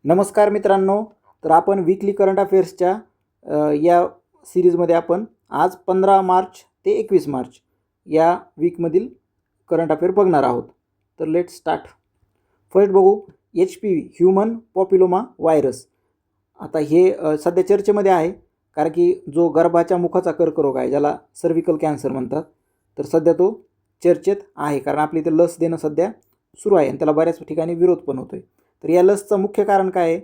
नमस्कार मित्रांनो. तर आपण वीकली करंट अफेअर्सच्या या सीरीजमध्ये आपण आज 15 मार्च ते 21 मार्च या वीकमधील करंट अफेअर बघणार आहोत. तर लेट्स स्टार्ट. फर्स्ट बघू HPV ह्यूमन पॉप्युलोमा व्हायरस. आता हे सध्या चर्चेमध्ये आहे कारण की जो गर्भाच्या मुखाचा कर्करोग आहे ज्याला सर्व्हिकल कॅन्सर म्हणतात, तर सध्या तो चर्चेत आहे कारण आपल्या इथे लस देणं सध्या सुरू आहे आणि त्याला बऱ्याच ठिकाणी विरोध पण होतोय. तर या लसचं मुख्य कारण काय आहे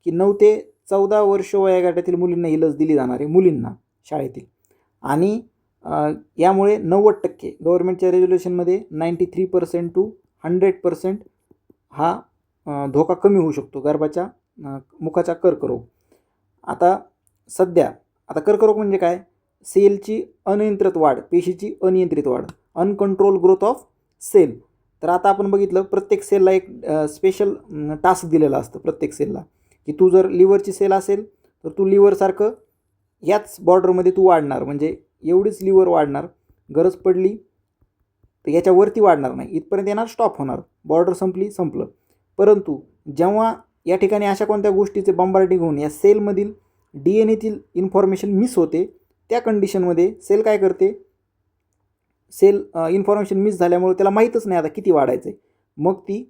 की 9 ते 14 वर्ष वयोगटातील मुलींना ही लस दिली जाणार आहे, मुलींना शाळेतील. आणि यामुळे 90% गव्हर्नमेंटच्या रेझोल्युशनमध्ये 93% टू 100% हा धोका कमी होऊ शकतो गर्भाच्या मुखाचा कर्करोग. आता कर्करोग म्हणजे काय? सेलची अनियंत्रित वाढ, पेशीची अनियंत्रित वाढ, अनकंट्रोल ग्रोथ ऑफ सेल. तर आता आपण बघितलं प्रत्येक सेलला एक स्पेशल टास्क दिलेला असतं प्रत्येक सेलला, की तू जर लिव्हरची सेल असेल तर तू लिव्हरसारखं याच बॉर्डरमध्ये तू वाढणार, म्हणजे एवढीच लिव्हर वाढणार, गरज पडली तर याच्यावरती वाढणार नाही, इथपर्यंत येणार, स्टॉप होणार, बॉर्डर संपली, संपलं. परंतु जेव्हा या ठिकाणी अशा कोणत्या गोष्टीचे बंबार्डिंग होऊन या सेलमधील DNA इन्फॉर्मेशन मिस होते, त्या कंडिशनमध्ये सेल काय करते, सेल इन्फॉर्मेशन मिस झाल्यामुळे त्याला माहीतच नाही आता किती वाढायचं आहे, मग ती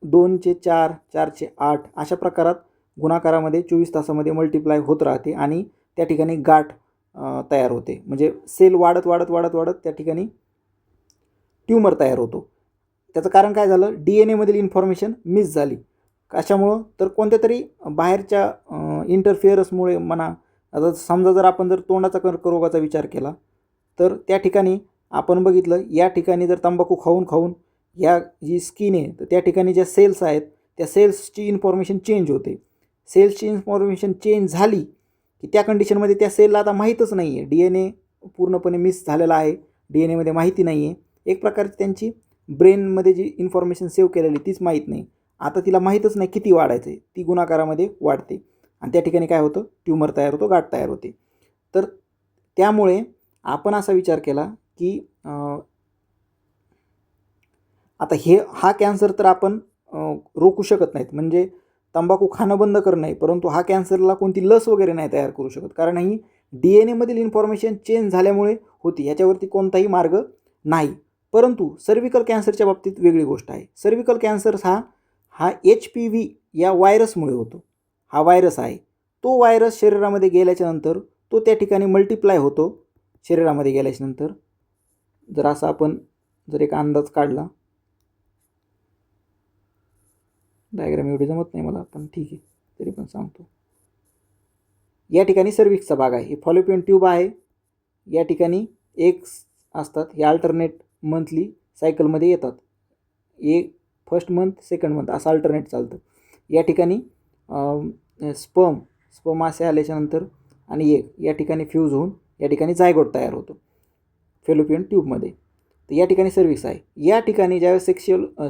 2चे 4, 4चे 8 अशा प्रकारात गुणाकारामध्ये 24 तासामध्ये मल्टिप्लाय होत राहते आणि त्या ठिकाणी गाठ तयार होते. म्हणजे सेल वाढत वाढत वाढत वाढत त्या ठिकाणी ट्यूमर तयार होतो. त्याचं कारण काय झालं? DNA इन्फॉर्मेशन मिस झाली. कशामुळं? तर कोणत्या तरी बाहेरच्या इंटरफिअरन्समुळे म्हणा. आता समजा जर आपण तोंडाचा कर्करोगाचा विचार केला तर त्या ठिकाणी आपण बघितलं, या ठिकाणी जर तंबाखू खाऊन खाऊन या जी स्किन आहे तर त्या ठिकाणी ज्या सेल्स आहेत त्या सेल्सची इन्फॉर्मेशन चेंज होते. सेल्सची इन्फॉर्मेशन चेंज झाली की त्या कंडिशनमध्ये त्या सेलला आता माहीतच नाही आहे, DNA पूर्णपणे मिस झालेला आहे, DNA माहिती नाही आहे. एक प्रकारची त्यांची ब्रेनमध्ये जी इन्फॉर्मेशन सेव्ह केलेली तीच माहीत नाही. आता तिला माहीतच नाही किती वाढायचं आहे, ती गुणाकारामध्ये वाढते आणि त्या ठिकाणी काय होतं? ट्यूमर तयार होतो, गाठ तयार होते. तर त्यामुळे आपण असा विचार केला की आता हा कॅन्सर तर आपण रोखू शकत नाहीत, म्हणजे तंबाखू खाणं बंद करणं नाही, परंतु हा कॅन्सरला कोणती लस वगैरे नाही तयार करू शकत, कारण ही DNA इन्फॉर्मेशन चेंज झाल्यामुळे होती, ह्याच्यावरती कोणताही मार्ग नाही. परंतु सर्व्हिकल कॅन्सरच्या बाबतीत वेगळी गोष्ट आहे. सर्व्हिकल कॅन्सर हा HPV या व्हायरसमुळे होतो. हा व्हायरस आहे, तो व्हायरस शरीरामध्ये गेल्याच्यानंतर तो त्या ठिकाणी मल्टिप्लाय होतो. शरीरामध्ये गेल्याच्यानंतर जर असा आपण एक अंदाज काढला, डायग्राम एवढी जमत नाही मला, पण ठीक आहे तरी पण सांगतो. या ठिकाणी सर्व्हिक्सचा भाग आहे, हे फॉलोपियन ट्यूब आहे, या ठिकाणी एग्स असतात, हे अल्टरनेट मंथली सायकलमध्ये येतात, एक फर्स्ट मंथ सेकंड मंथ असं अल्टरनेट चालतं. या ठिकाणी स्पर्म असे आल्याच्यानंतर आणि या ठिकाणी फ्यूज होऊन या ठिकाणी जायगोट तयार होतो फॉलोपियन ट्यूबमध्ये. तर या ठिकाणी सर्व्हिक्स आहे. या ठिकाणी ज्यावेळेस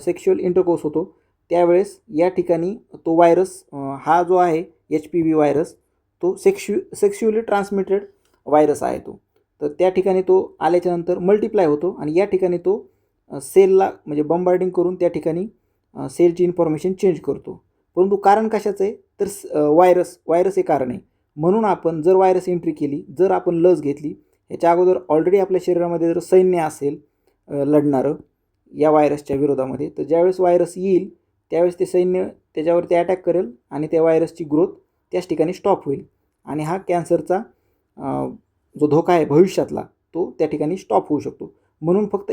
सेक्शुअल इंटरकोर्स होतो त्यावेळेस या ठिकाणी तो व्हायरस, हा जो आहे HPV व्हायरस, तो सेक्शुअली ट्रान्समिटेड व्हायरस आहे तो. तर त्या ठिकाणी तो आल्याच्यानंतर मल्टिप्लाय होतो आणि या ठिकाणी तो सेलला म्हणजे बंबार्डिंग करून त्या ठिकाणी सेलची इन्फॉर्मेशन चेंज करतो. परंतु कारण कशाचं आहे? तर व्हायरस हे कारण आहे. म्हणून आपण जर व्हायरस एंट्री केली, जर आपण लस घेतली, ह्याच्या अगोदर ऑलरेडी आपल्या शरीरामध्ये जर सैन्य असेल लढणारं या व्हायरसच्या विरोधामध्ये, तर ज्यावेळेस व्हायरस येईल त्यावेळेस ते सैन्य त्याच्यावरती अटॅक करेल आणि त्या व्हायरसची ग्रोथ त्याच ठिकाणी स्टॉप होईल आणि हा कॅन्सरचा जो धोका आहे भविष्यातला तो त्या ठिकाणी स्टॉप होऊ शकतो. म्हणून फक्त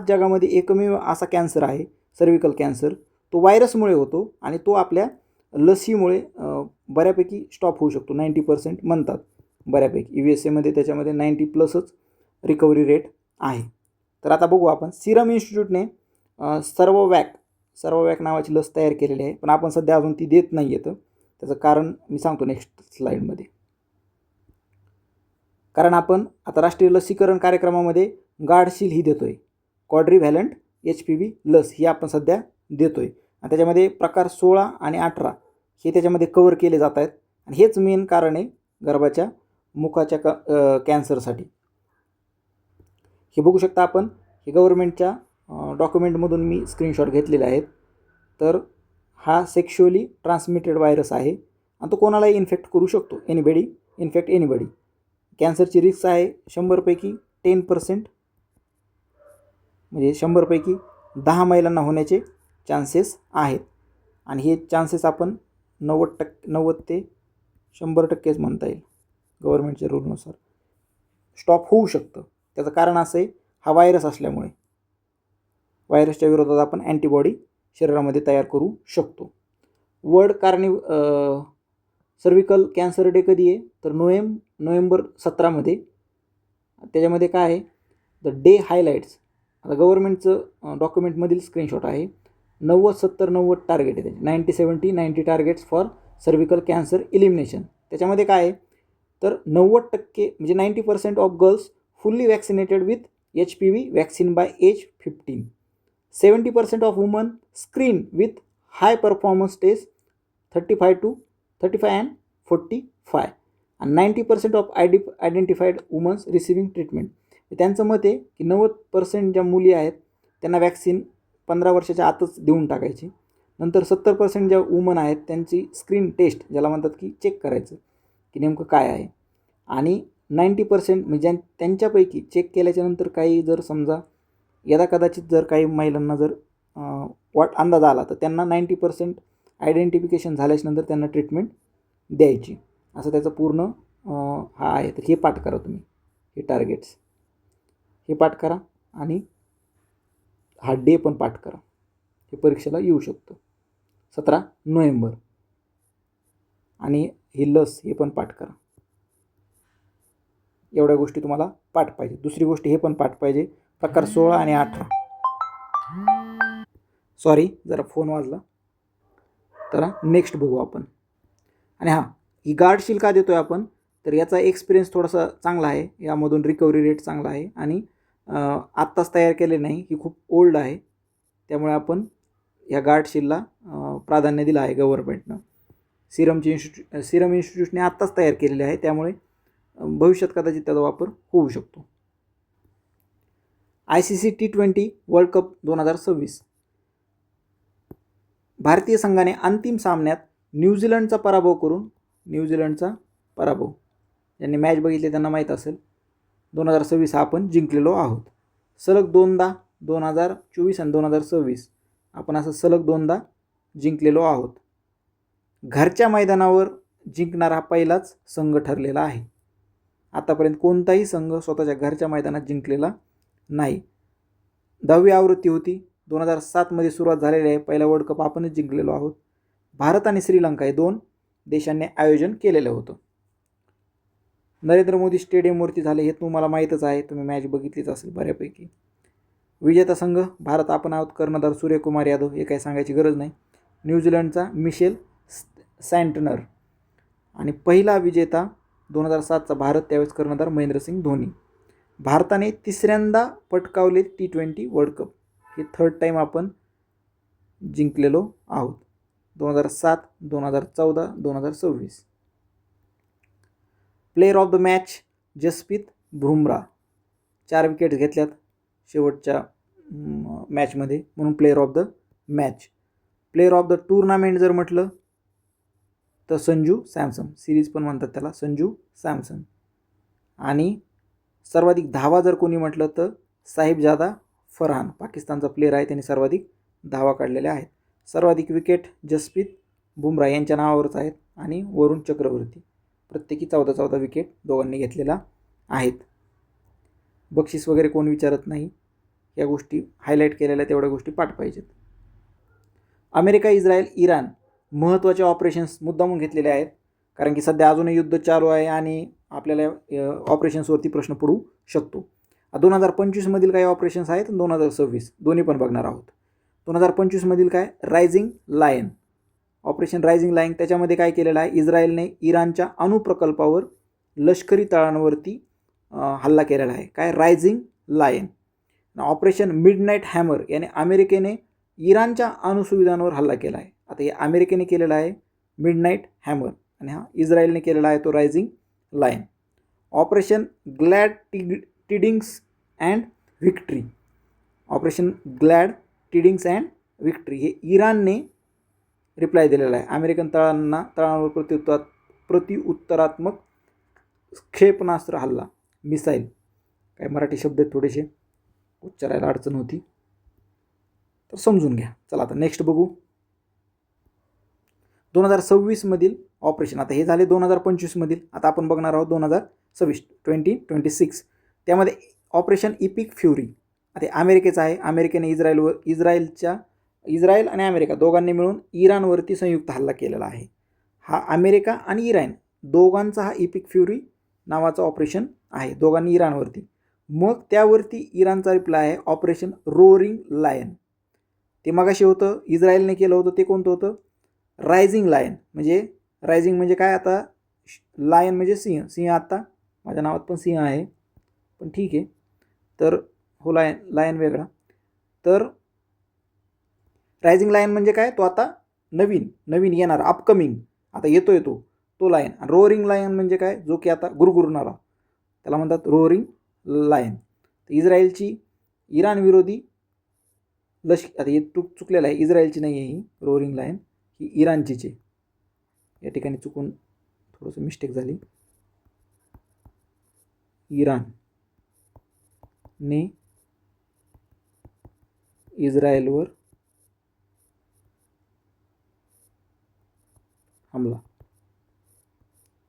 जगामध्ये एकमेव असा कॅन्सर आहे सर्व्हिकल कॅन्सर, तो व्हायरसमुळे होतो आणि तो आपल्या लसीमुळे बऱ्यापैकी स्टॉप होऊ शकतो. 90% म्हणतात बऱ्यापैकी. USA त्याच्यामध्ये 90+च रिकव्हरी रेट आहे. तर आता बघू आपण, सिरम इन्स्टिट्यूटने सर्ववॅक नावाची लस तयार केलेली आहे, पण आपण सध्या अजून ती देत नाही येतं. त्याचं कारण मी सांगतो नेक्स्ट स्लाईडमध्ये. कारण आपण आता राष्ट्रीय लसीकरण कार्यक्रमामध्ये गार्डशील ही देतो आहे, क्वाड्रिव्हॅलंट HPV लस ही आपण सध्या देतो आहे आणि त्याच्यामध्ये प्रकार 16 आणि 18 हे त्याच्यामध्ये कवर केले जात आहेत आणि हेच मेन कारण आहे गर्भाच्या मुखाच्या कॅन्सरसाठी. हे बघू शकता आपण, हे गव्हर्नमेंटच्या डॉक्युमेंटमधून मी स्क्रीनशॉट घेतलेले आहेत. तर हा सेक्शुअली ट्रान्समिटेड व्हायरस आहे आणि तो कोणालाही इन्फेक्ट करू शकतो. Anybody infect anybody. कॅन्सरची रिस्क आहे 100पैकी 10%, म्हणजे 100पैकी 10 महिलांना होण्याचे चान्सेस आहेत. आणि हे चान्सेस आपण 90 ते 100%च म्हणता येईल गव्हर्नमेंटच्या रूलनुसार. स्टॉप होऊ शकतं. त्याचं कारण असं आहे, हा व्हायरस असल्यामुळे व्हायरसच्या विरोधात आपण अँटीबॉडी शरीरामध्ये तयार करू शकतो. वर्ल्ड सर्व्हिकल कॅन्सर डे कधी आहे तर नोव्हेंबर 17मध्ये. त्याच्यामध्ये काय आहे, द डे हायलाइट्स. आता गव्हर्नमेंटचं डॉक्युमेंटमधील स्क्रीनशॉट आहे. 90-70-90 टार्गेट आहे त्याचे. 90-70-90 targets for cervical cancer elimination. त्याच्यामध्ये काय आहे तर 90% म्हणजे 90% of girls fully vaccinated with HPV vaccine by age 15. 70% of women screen with high performance test 35 and 45. आणि 90% of identified womens receiving treatment. त्यांचं मत आहे की 90% ज्या मुली आहेत त्यांना वॅक्सिन 15 वर्षाच्या आतच देऊन टाकायची. नंतर 70% ज्या वुमन आहेत त्यांची स्क्रीन टेस्ट, ज्याला म्हणतात की चेक करायचं की नेमकं काय आहे. आणि 90% म्हणजे त्यांच्यापैकी चेक केल्याच्यानंतर काही जर समजा कदाचित जर काही महिलांना जर अंदाज आला तर त्यांना 90% आयडेंटिफिकेशन झाल्याच्यानंतर त्यांना ट्रीटमेंट द्यायची. असं त्याचं पूर्ण हा आहे. तर हे पाठ करा तुम्ही, हे टार्गेट्स हे पाठ करा आणि हा डे पण पाठ करा. हे परीक्षेला येऊ शकतं 17 नोव्हेंबर. आणि ही लस हे पण पाठ करा. एवढ्या गोष्टी तुम्हाला पाठ पाहिजे. दुसरी गोष्ट हे पण पाठ पाहिजे, प्रकार 16 आणि 18. सॉरी, जरा फोन वाजला. तर नेक्स्ट बघू आपण. आणि हां, ही गार्डशील का देतो आहे आपण तर याचा एक्सपिरियन्स थोडासा चांगला आहे. यामधून रिकव्हरी रेट चांगला आहे आणि आत्ताच तयार केले नाही, ही खूप ओल्ड आहे. त्यामुळे आपण या गार्डशीलला प्राधान्य दिलं आहे गव्हर्नमेंटनं. सिरम इन्स्टिट्यूटने आत्ताच तयार केलेले आहे, त्यामुळे भविष्यात कदाचित त्याचा वापर होऊ शकतो. ICC T20 world cup 2026. भारतीय संघाने अंतिम सामन्यात न्यूझीलंडचा पराभव ज्यांनी मॅच बघितली त्यांना माहीत असेल. 2026 आपण जिंकलेलो आहोत. सलग दोनदा 2024 आणि 2026 आपण असं सलग दोनदा जिंकलेलो आहोत. घरच्या मैदानावर जिंकणारा पहिलाच संघ ठरलेला आहे. आतापर्यंत कोणताही संघ स्वतःच्या घरच्या मैदानात जिंकलेला नाही. 10वी आवृत्ती होती. 2007मध्ये सुरुवात झालेली आहे. पहिला वर्ल्ड कप आपणच जिंकलेलो आहोत. भारत आणि श्रीलंका हे 2 देशांनी आयोजन केलेलं होतं. नरेंद्र मोदी स्टेडियमवरती झाले, हे तुम्हाला माहीतच आहे, तुम्ही मॅच बघितलीच असेल बऱ्यापैकी. विजेता संघ भारत आपण आहोत. कर्णधार सूर्यकुमार यादव, हे काही सांगायची गरज नाही. न्यूझीलंडचा मिशेल सँटनर. आणि पहिला विजेता 2007चा भारत, त्यावेळेस कर्णधार महेंद्रसिंग धोनी. भारताने तिसऱ्यांदा पटकावले T20 वर्ल्ड कप. हे 3rd टाईम आपण जिंकलेलो आहोत. 2007, 2014, 2026. Player of the match Jasprit Bumrah. 4 wickets घेतल्यात शेवटच्या मॅचमध्ये, म्हणून player of the match. Player of the tournament जर म्हटलं तर संजू सॅमसन, सिरीज पण म्हणतात त्याला, संजू सॅमसन. आणि सर्वाधिक धावा जर कोणी म्हटलं तर साहिबजादा फरहान, पाकिस्तानचा प्लेयर आहे, त्यांनी सर्वाधिक धावा काढलेल्या आहेत. सर्वाधिक विकेट जसप्रीत बुमराह यांच्या नावावरच आहेत. आणि वरुण चक्रवर्ती, प्रत्येकी 14-14 विकेट दोघांनी घेतलेला आहेत. बक्षीस वगैरे कोण विचारत नाही, या गोष्टी हायलाईट केलेल्या तेवढ्या गोष्टी पाठ पाहिजेत. अमेरिका, इस्रायल, इराण महत्त्वाचे ऑपरेशन्स मुद्दामून घेतलेले आहेत, कारण की सध्या अजूनही युद्ध चालू आहे आणि आपल्याला ऑपरेशन्सवरती प्रश्न पडू शकतो. 2025मधील काही ऑपरेशन्स आहेत, 2026 दोन्ही पण बघणार आहोत. 2025मधील काय, rising lion, operation rising lion. त्याच्यामध्ये काय केलेलं आहे, इस्रायलने इराणच्या अणुप्रकल्पावर लष्करी तळांवरती हल्ला केलेला आहे. काय, rising lion. Operation midnight hammer याने अमेरिकेने इराणच्या अणुसुविधांवर हल्ला केला आहे. आता हे अमेरिकेने केलेला आहे मिडनाईट हॅमर, आणि हा इस्रायलने केलेला आहे तो rising lion. Operation glad tidings and victory. Operation glad tidings and victory हे इराणने रिप्लाय दिलेला आहे. अमेरिकन तळांवर प्रतिउत्तरात्मक क्षेपणास्त्र हल्ला, मिसाईल. काय मराठी शब्द आहेत थोडेसे उच्चारायला अडचण होती, तर समजून घ्या. चला आता नेक्स्ट बघू. 2026 मधील ऑपरेशन. आता हे झाले 2025 मधील. आता आपण बघणार आहोत 2026. त्यामध्ये ऑपरेशन इपिक फ्युरी. आता अमेरिकेचं आहे. अमेरिकेने इस्रायल आणि अमेरिका दोघांनी मिळून इराणवरती संयुक्त हल्ला केलेला आहे. हा अमेरिका आणि इराण दोघांचा हा इपिक फ्युरी नावाचं ऑपरेशन आहे, दोघांनी इराणवरती. मग त्यावरती इराणचा रिप्लाय आहे ऑपरेशन रोअरिंग लायन. ते मगाशी होतं इस्रायलने केलं होतं, ते कोणतं होतं? Rising lion. म्हणजे रायझिंग म्हणजे काय? आता लायन म्हणजे सिंह. सिंह आत्ता माझ्या नावात पण सिंह आहे, पण ठीक आहे. तर हो लायन वेगळा. तर रायझिंग लायन म्हणजे काय? तो आता नवीन येणार, अपकमिंग, आता येतोय तो लायन. आणि रोअरिंग लायन म्हणजे काय? जो की आता गुरगुरणारा, त्याला म्हणतात रोअरिंग लायन. इस्रायलची इराण विरोधी आता हे चुकलेलं आहे, इस्रायलची नाही आहे ही रोअरिंग लायन, ही इराणचीच आहे. या ठिकाणी चुकून थोडंसं मिस्टेक झाली. इराणने इस्रायलवर हमला,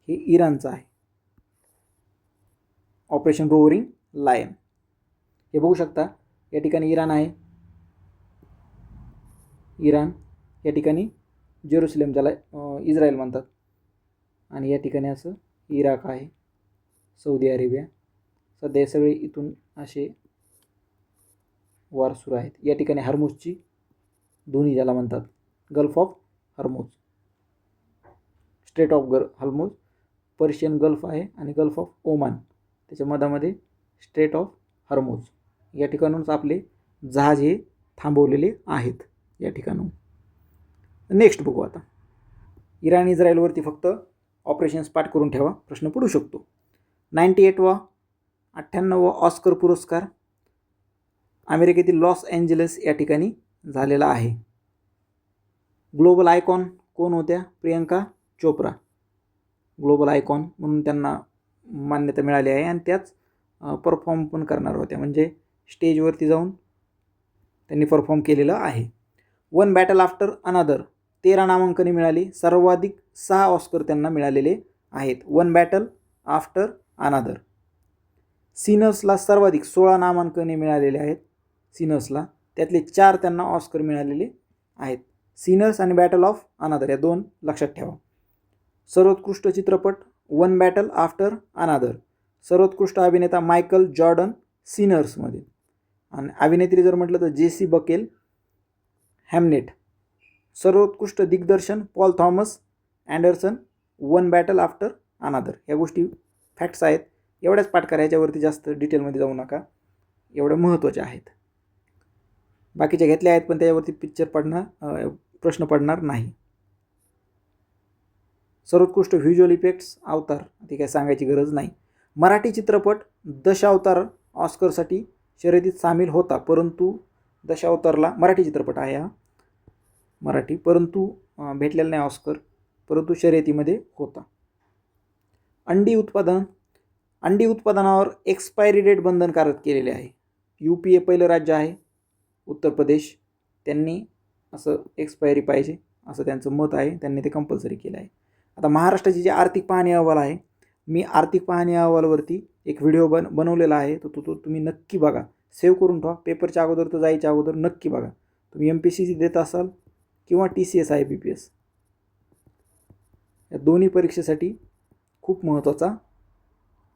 हे इराणचं आहे ऑपरेशन रोअरिंग लायन. हे बघू शकता या ठिकाणी इराण आहे. इराण या ठिकाणी जेरुसलेम, ज्याला इस्रायल म्हणतात. आणि या ठिकाणी असं इराक आहे, सौदी अरेबिया. सध्या हे सगळे इथून असे वार सुरू आहेत. या ठिकाणी हर्मुजची दोन्ही ज्याला म्हणतात, gulf of Hormuz, strait of Hormuz, Persian gulf आहे आणि गल्फ ऑफ ओमान, त्याच्या मधामध्ये स्ट्रेट ऑफ हर्मुज. या ठिकाणूनच आपले जहाज हे थांबवलेले आहेत या ठिकाणून. नेक्स्ट बघू आता. इराण इस्रायलवरती फक्त ऑपरेशन्स पाठ करून ठेवा, प्रश्न पडू शकतो. 98वा ऑस्कर पुरस्कार अमेरिकेतील लॉस एंजेलिस या ठिकाणी झालेला आहे. ग्लोबल आयकॉन कोण होत्या? प्रियंका चोप्रा. ग्लोबल आयकॉन म्हणून त्यांना मान्यता मिळाली आहे. आणि त्याच परफॉर्म पण करणार होत्या, म्हणजे स्टेजवरती जाऊन त्यांनी परफॉर्म केलेलं आहे. वन बॅटल आफ्टर अनदर 13 नामांकने मिळाली. सर्वाधिक 6 ऑस्कर त्यांना मिळालेले आहेत. One battle after another. सिनर्सला सर्वाधिक 16 नामांकने मिळालेले आहेत. सिनर्सला त्यातले 4 त्यांना ऑस्कर मिळालेले आहेत. सिनर्स आणि बॅटल ऑफ अनदर या 2 लक्षात ठेवा. सर्वोत्कृष्ट चित्रपट वन बॅटल आफ्टर अनदर. सर्वोत्कृष्ट अभिनेता मायकल जॉर्डन सिनर्समध्ये. आणि अभिनेत्री जर म्हटलं तर जेसी बकेल हॅमनेट. सर्वोत्कृष्ट दिग्दर्शन Paul Thomas Anderson one battle after another. या गोष्टी फॅक्ट्स आहेत, एवढ्याच पाठ करा, याच्यावरती जास्त डिटेलमध्ये जाऊ नका, एवढ्या महत्त्वाच्या आहेत. बाकीच्या घेतल्या आहेत पण त्याच्यावरती प्रश्न पडणार नाही. सर्वोत्कृष्ट व्हिज्युअल इफेक्ट्स अवतार, ती काय सांगायची गरज नाही. मराठी चित्रपट दशावतार ऑस्करसाठी शर्यतीत सामील होता, परंतु दशावतारला मराठी चित्रपट आहे हा, मराठी, परंतु भेटलेला नाही ऑस्कर, परंतु शर्यतीमध्ये होता. अंडी उत्पादनावर एक्सपायरी डेट बंधनकारक केलेले आहे. UP पहिलं राज्य आहे, उत्तर प्रदेश, त्यांनी असं एक्सपायरी पाहिजे असं त्यांचं मत आहे, त्यांनी ते कंपल्सरी केलं आहे. आता महाराष्ट्राची जी आर्थिक पाहणी अहवाल आहे, मी आर्थिक पाहणी अहवालावरती एक व्हिडिओ बनवलेला आहे, तो तुम्ही नक्की बघा, सेव्ह करून ठेवा. पेपरच्या अगोदर तर जायच्या अगोदर नक्की बघा. तुम्ही MPSC देत असाल किंवा TCS IBPS, या दोन्ही परीक्षेसाठी खूप महत्त्वाचा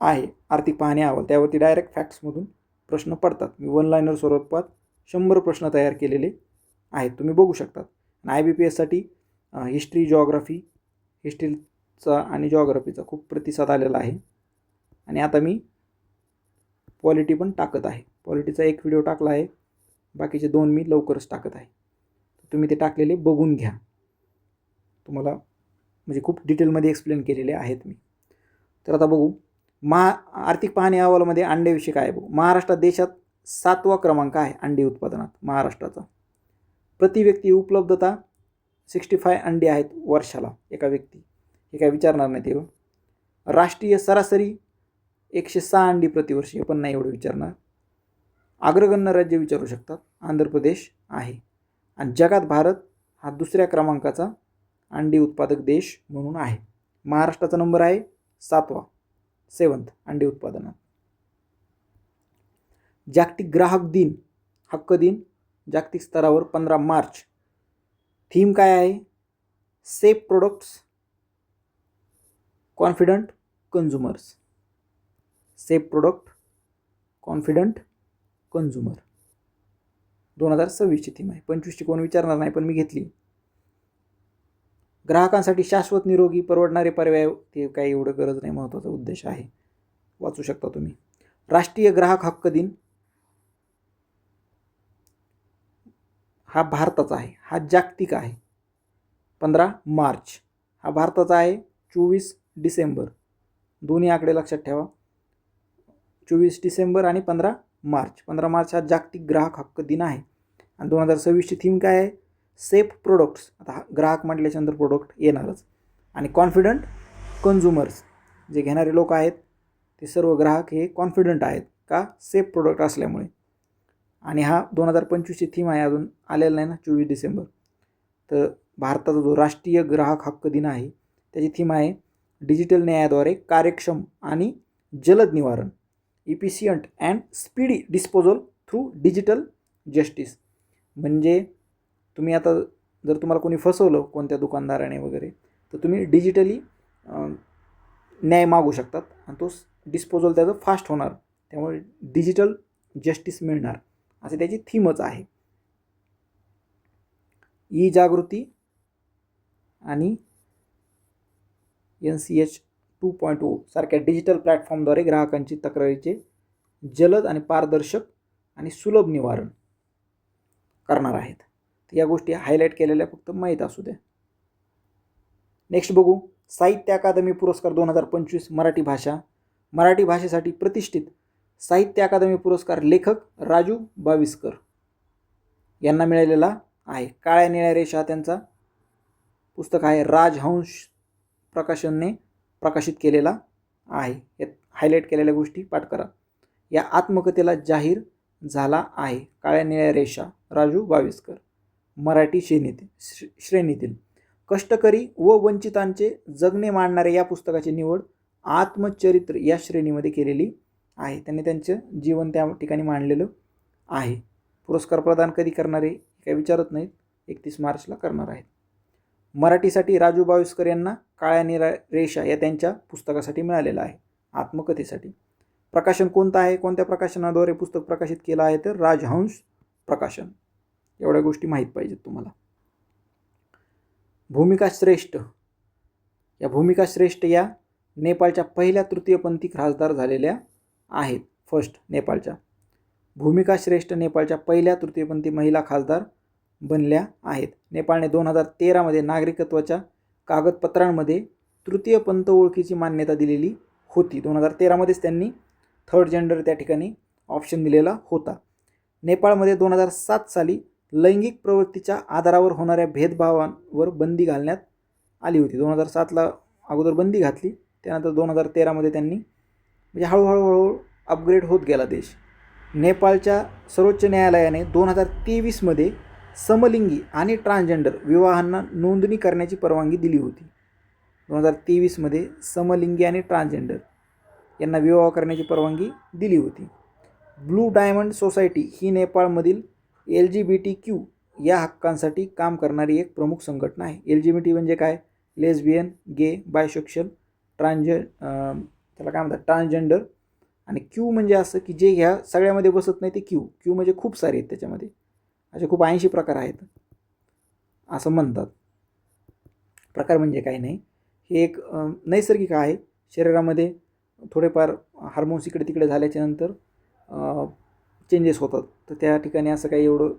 आहे आर्थिक पाहणी अहवाल. त्यावरती डायरेक्ट फॅक्ट्समधून प्रश्न पडतात. मी 1 लाइनर स्वरूपात 100 प्रश्न तयार केलेले आहेत, तुम्ही बघू शकतात. आणि IBPSसाठी हिस्ट्रीचा आणि जॉग्राफीचा खूप प्रतिसाद आलेला आहे. आणि आता मी पॉलिटी पण टाकत आहे. पॉलिटीचा एक व्हिडिओ टाकला आहे, बाकीचे 2 मी लवकरच टाकत आहे. तुम्ही ते टाकलेले बघून घ्या, तुम्हाला म्हणजे खूप डिटेलमध्ये एक्सप्लेन केलेले आहेत मी. तर आता बघू आर्थिक पाहणी अहवालामध्ये अंड्याविषयी काय बघू. महाराष्ट्रात देशात 7वा क्रमांक आहे अंडी उत्पादनात महाराष्ट्राचा. प्रति व्यक्ती उपलब्धता 65 अंडी आहेत वर्षाला एका व्यक्ती, हे काय विचारणार नाही ते. राष्ट्रीय सरासरी 106 अंडी प्रतिवर्षी, हे पण नाही एवढं विचारणार. अग्रगण्य राज्य विचारू शकतात, आंध्र प्रदेश आहे. आणि जगात भारत हा दुसऱ्या क्रमांकाचा अंडी उत्पादक देश म्हणून आहे. महाराष्ट्राचा नंबर आहे 7th अंडी उत्पादनात. जागतिक ग्राहक दिन, हक्क दिन जागतिक स्तरावर 15 मार्च. थीम काय आहे? Safe products, confident consumers. Safe product, confident consumer. 2026ची थीम आहे. 25ची कोण विचारणार नाही, पण मी घेतली. ग्राहकांसाठी शाश्वत निरोगी परवडणारे पर्याय, ते काही एवढं गरज नाही, महत्त्वाचा उद्देश आहे, वाचू शकता तुम्ही. राष्ट्रीय ग्राहक हक्क दिन हा भारताचा आहे, हा जागतिक आहे. 15 मार्च हा भारताचा आहे. 24 डिसेंबर, दोन्ही आकडे लक्षात ठेवा. 24 डिसेंबर आणि 15 मार्च. 15 मार्च हा जागतिक ग्राहक हक्क दिन आहे. आणि 2026ची थीम काय आहे? Safe products. आता ग्राहक म्हटल्याच्यानंतर प्रोडक्ट येणारच. आणि कॉन्फिडंट कन्झ्युमर्स, जे घेणारे लोक आहेत ते सर्व ग्राहक हे कॉन्फिडंट आहेत. का? सेफ प्रोडक्ट असल्यामुळे. आणि हा 2025ची थीम आहे, अजून आलेला नाही ना, 24 डिसेंबर. तर भारताचा जो राष्ट्रीय ग्राहक हक्क दिन आहे त्याची थीम आहे डिजिटल न्यायाद्वारे कार्यक्षम आणि जलद निवारण, efficient and speedy disposal through digital justice. म्हणजे तुम्ही आता जर तुम्हाला कोणी फसवलं कोणत्या दुकानदाराने वगैरे, तर तुम्ही डिजिटली न्याय मागू शकतात आणि तो डिस्पोजल त्याचं फास्ट होणार, त्यामुळे डिजिटल जस्टिस मिळणार, असे त्याची थीमच आहे. ई जागृती आणि NCH 2.0 सारख्या डिजिटल प्लॅटफॉर्मद्वारे ग्राहकांची तक्रारीचे जलद आणि पारदर्शक आणि सुलभ निवारण करणार आहेत. या गोष्टी हायलाईट केलेल्या फक्त माहीत असू द्या. नेक्स्ट बघू, साहित्य अकादमी पुरस्कार 2025 मराठी भाषा. मराठी भाषेसाठी प्रतिष्ठित साहित्य अकादमी पुरस्कार लेखक राजू बाविस्कर यांना मिळालेला आहे. काळ्या निळ्या रेषा त्यांचा पुस्तक आहे, राजहंस प्रकाशनने प्रकाशित केलेला आहे. यात हायलाईट केलेल्या गोष्टी पाठ करा. या आत्मकथेला जाहीर झाला आहे काळ्या निळ्या रेषा, राजू बाविस्कर. मराठी श्रेणीतील कष्टकरी व वंचितांचे जगणे मांडणारे या पुस्तकाची निवड आत्मचरित्र या श्रेणीमध्ये केलेली आहे. त्यांनी त्यांचं जीवन त्या ठिकाणी मांडलेलं आहे. पुरस्कार प्रदान कधी करणारे काही विचारत नाहीत, 31 मार्चला करणार आहेत. मराठीसाठी राजू बाविस्कर यांना काळ्या निळ्या रेषा या त्यांच्या पुस्तकासाठी मिळालेला आहे, आत्मकथेसाठी. प्रकाशन कोणतं आहे, कोणत्या प्रकाशनाद्वारे पुस्तक प्रकाशित केलं आहे, तर राजहंस प्रकाशन. एवढ्या गोष्टी माहीत पाहिजेत तुम्हाला. भूमिका श्रेष्ठ, या भूमिका श्रेष्ठ या नेपाळच्या पहिल्या तृतीयपंथी खासदार झालेल्या आहेत. फर्स्ट नेपाळच्या भूमिका श्रेष्ठ नेपाळच्या पहिल्या तृतीयपंथी महिला खासदार बनल्या आहेत. नेपाळने 2013मध्ये नागरिकत्वाच्या कागदपत्रांमध्ये तृतीयपंथ ओळखीची मान्यता दिलेली होती. 2013मध्येच त्यांनी थर्ड जेंडर त्या ठिकाणी ऑप्शन दिलेला होता. नेपाळमध्ये 2007 साली लैंगिक प्रवृत्तीच्या आधारावर होणाऱ्या भेदभावांवर बंदी घालण्यात आली होती. 2007ला अगोदर बंदी घातली, त्यानंतर 2013मध्ये त्यांनी, म्हणजे हळूहळू अपग्रेड होत गेला देश. नेपाळच्या सर्वोच्च न्यायालयाने 2023मध्ये समलिंगी आणि ट्रान्सजेंडर विवाहांना नोंदणी करण्याची परवानगी दिली होती. 2023मध्ये समलिंगी आणि ट्रान्सजेंडर यांना विवाह करण्याची परवानगी दिली होती. ब्लू डायमंड सोसायटी ही नेपाळमधील LGBTQ या हक्कांसाठी काम करणारी एक प्रमुख संघटना आहे. LGBT म्हणजे काय? लेस्बियन, गे, बायसेक्शुअल, त्याला काय म्हणतात, ट्रान्सजेंडर. आणि Q म्हणजे असं की जे ह्या सगळ्यामध्ये बसत नाही ते Q म्हणजे खूप सारे आहेत, त्याच्यामध्ये असे खूप 80 प्रकार आहेत असं म्हणतात. प्रकार म्हणजे काही नाही, हे एक नैसर्गिक आहे. शरीरामध्ये थोडेफार हार्मोन्स इकडे तिकडे झाल्याच्यानंतर चेंजेस होतात, तर त्या ठिकाणी असं काही एवढं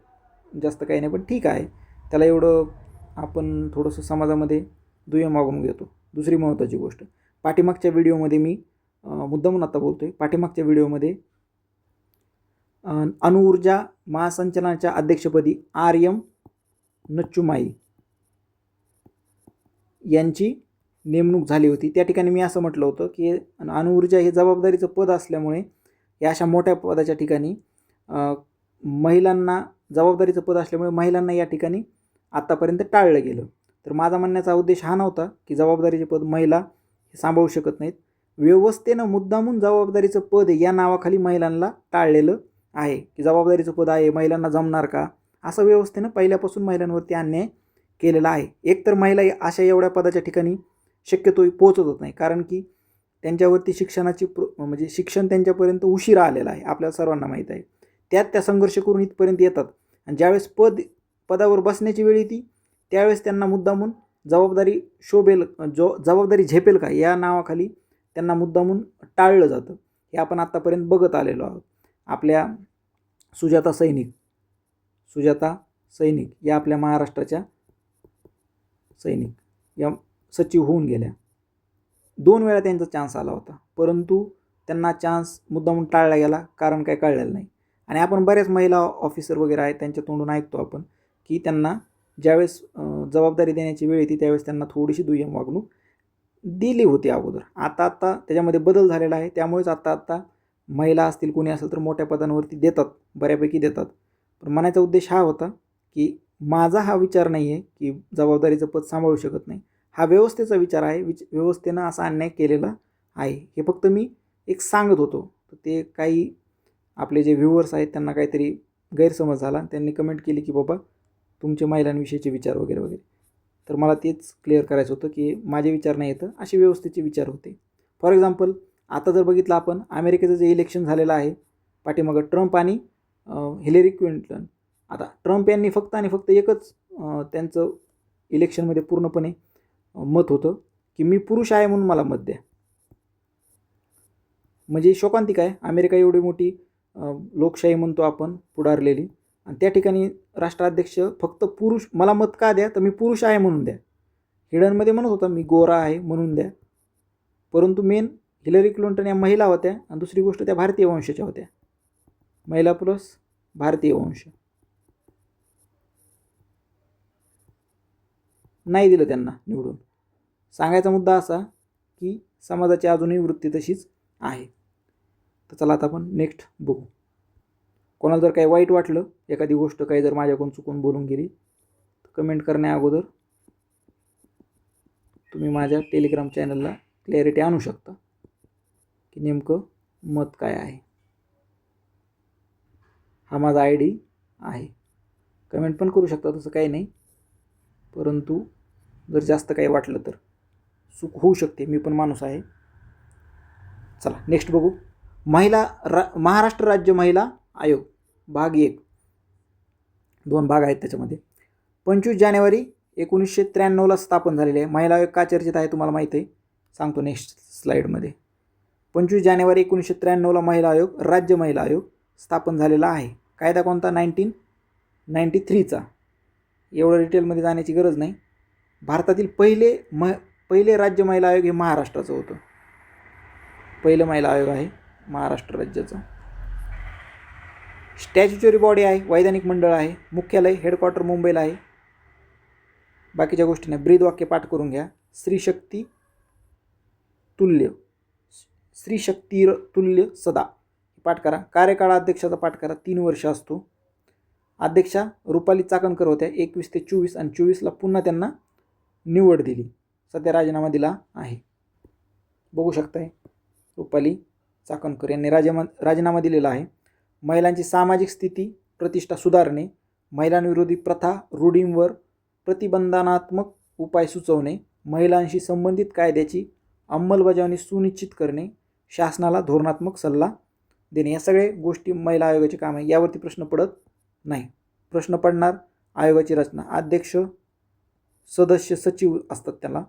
जास्त काही नाही, पण ठीक आहे. त्याला एवढं आपण थोडंसं समाजामध्ये दुय्यम वागून घेतो. दुसरी महत्त्वाची गोष्ट, पाठीमागच्या व्हिडिओमध्ये मी मुद्दामून आता बोलतो आहे, पाठीमागच्या व्हिडिओमध्ये अणुऊर्जा महासंचालनाच्या अध्यक्षपदी RM नच्चुमाई यांची नेमणूक झाली होती. त्या ठिकाणी मी असं म्हटलं होतं की अणुऊर्जा हे जबाबदारीचं पद असल्यामुळे या अशा मोठ्या पदाच्या ठिकाणी महिलांना जबाबदारीचं पद असल्यामुळे महिलांना या ठिकाणी आत्तापर्यंत टाळलं गेलं. तर माझा म्हणण्याचा उद्देश हा नव्हता की जबाबदारीचे पद महिला सांभाळू शकत नाहीत. व्यवस्थेनं मुद्दामून जबाबदारीचं पद या नावाखाली महिलांना टाळलेलं आहे की जबाबदारीचं पद आहे, महिलांना जमणार का, असं व्यवस्थेनं पहिल्यापासून महिलांवरती अन्याय केलेला आहे. एकतर महिला अशा एवढ्या पदाच्या ठिकाणी शक्यतो पोहोचतच नाही, कारण की त्यांच्यावरती शिक्षणाची म्हणजे शिक्षण त्यांच्यापर्यंत उशिरा आलेलं आहे, आपल्याला सर्वांना माहीत आहे. त्यात त्या संघर्ष करून इथपर्यंत येतात आणि ज्यावेळेस पदावर बसण्याची वेळ येते त्यावेळेस त्यांना मुद्दामून जबाबदारी जबाबदारी झेपेल का या नावाखाली त्यांना मुद्दामून टाळलं जातं. हे आपण आत्तापर्यंत बघत आलेलो आहोत. आपल्या सुजाता सैनिक या आपल्या महाराष्ट्राच्या सैनिक या सचिव होऊन गेल्या. 2 वेळा त्यांचा चान्स आला होता, परंतु त्यांना चान्स मुद्दामून टाळला गेला, कारण काय कळलेलं नाही. आणि आपण बऱ्याच महिला ऑफिसर वगैरे आहेत त्यांच्या तोंडून ऐकतो आपण की त्यांना ज्यावेळेस जबाबदारी देण्याची वेळ येते त्यावेळेस त्यांना थोडीशी दुय्यम वागणूक दिली होती अगोदर. आता त्याच्यामध्ये बदल झालेला आहे. त्यामुळेच आता महिला असतील, कोणी असेल तर मोठ्या पदांवरती देतात, बऱ्यापैकी देतात. पण म्हणायचा उद्देश हा होता की माझा हा विचार नाही आहे की जबाबदारीचं पद सांभाळू शकत नाही. हा व्यवस्थेचा विचार आहे. व्यवस्थेनं असा अन्याय केलेला आहे. हे फक्त मी एक सांगत होतो. तर ते काही आपले जे व्ह्यूअर्स आहेत त्यांना काहीतरी गैरसमज झाला. त्यांनी कमेंट केली की बाबा तुमचे महिलांविषयीचे विचार वगैरे वगैरे. तर मला तेच क्लिअर करायचं होतं की माझे विचार नाही येतं, असे व्यवस्थेचे विचार होते. फॉर एक्झाम्पल आता जर बघितलं आपण अमेरिकेचं जे इलेक्शन झालेलं आहे पाठीमागं, ट्रम्प आणि हिलरी क्लिंटन. आता ट्रम्प यांनी फक्त आणि फक्त एकच त्यांचं इलेक्शनमध्ये पूर्णपणे मत होतं की मी पुरुष आहे म्हणून मला मत द्या. म्हणजे शोकांतिक आहे. अमेरिका एवढी मोठी लोकशाही म्हणतो आपण पुढारलेली, आणि त्या ठिकाणी राष्ट्राध्यक्ष फक्त पुरुष, मला मत का द्या, तर मी पुरुष आहे म्हणून द्या. हिडनमध्ये म्हणत होता मी गोरा आहे म्हणून द्या, परंतु मेन हिलरी क्लिंटन या महिला होत्या आणि दुसरी गोष्ट त्या भारतीय वंशाच्या होत्या. महिला प्लस भारतीय वंश. नाही दिलं त्यांना निवडून. सांगायचा मुद्दा असा की समाजाची अजूनही वृत्ती तशीच आहे. तर चला आता आपण नेक्स्ट बघू. कोणाला जर काही वाईट वाटलं, एखादी गोष्ट काही जर माझ्याकडून चुकून बोलून गेली, तर कमेंट करण्या अगोदर तुम्ही माझ्या टेलिग्राम चॅनलला क्लॅरिटी आणू शकता की नेमकं मत काय आहे. हा माझा ID आहे. कमेंट पण करू शकता, तसं काही नाही, परंतु जर जास्त काही वाटलं तर चूक होऊ शकते, मी पण माणूस आहे. चला नेक्स्ट बघू. महाराष्ट्र राज्य महिला आयोग भाग 1. 2 भाग आहेत त्याच्यामध्ये. 25 जानेवारी 1993ला स्थापन झालेले आहे. महिला आयोग का चर्चेत आहे तुम्हाला माहीत आहे, सांगतो नेक्स्ट स्लाईडमध्ये. 25 जानेवारी 1993ला महिला आयोग, राज्य महिला आयोग स्थापन झालेला आहे. कायदा कोणता? 1993चा. एवढं डिटेलमध्ये जाण्याची गरज नाही. भारतातील पहिले राज्य महिला आयोग हे महाराष्ट्राचं होतं. पहिलं महिला आयोग आहे महाराष्ट्र राज्याचं. स्टॅच्युटरी बॉडी आहे, वैधानिक मंडळ आहे. मुख्यालय हेडक्वार्टर मुंबईला आहे. बाकीच्या गोष्टी नाही. ब्रीद वाक्य पाठ करून घ्या. स्त्रीशक्ती तुल्य सदा पाठ करा. कार्यकाळ अध्यक्षाचा पाठ करा. 3 वर्ष असतो. अध्यक्षा रुपाली चाकणकर होत्या 21 ते 24, आणि 24ला पुन्हा त्यांना निवड दिली. सध्या राजीनामा दिला आहे. बघू शकताय रुपाली चाकणकर यांनी राजीनामा दिलेला आहे. महिलांची सामाजिक स्थिती प्रतिष्ठा सुधारणे, महिलांविरोधी प्रथा रूढींवर प्रतिबंधनात्मक उपाय सुचवणे, महिलांशी संबंधित कायद्याची अंमलबजावणी सुनिश्चित करणे, शासनाला धोरणात्मक सल्ला देणे, या सगळ्या गोष्टी महिला आयोगाचे काम आहे. यावरती प्रश्न पडत नाही. प्रश्न पडणार आयोगाची रचना. अध्यक्ष, सदस्य, सचिव असतात त्याला.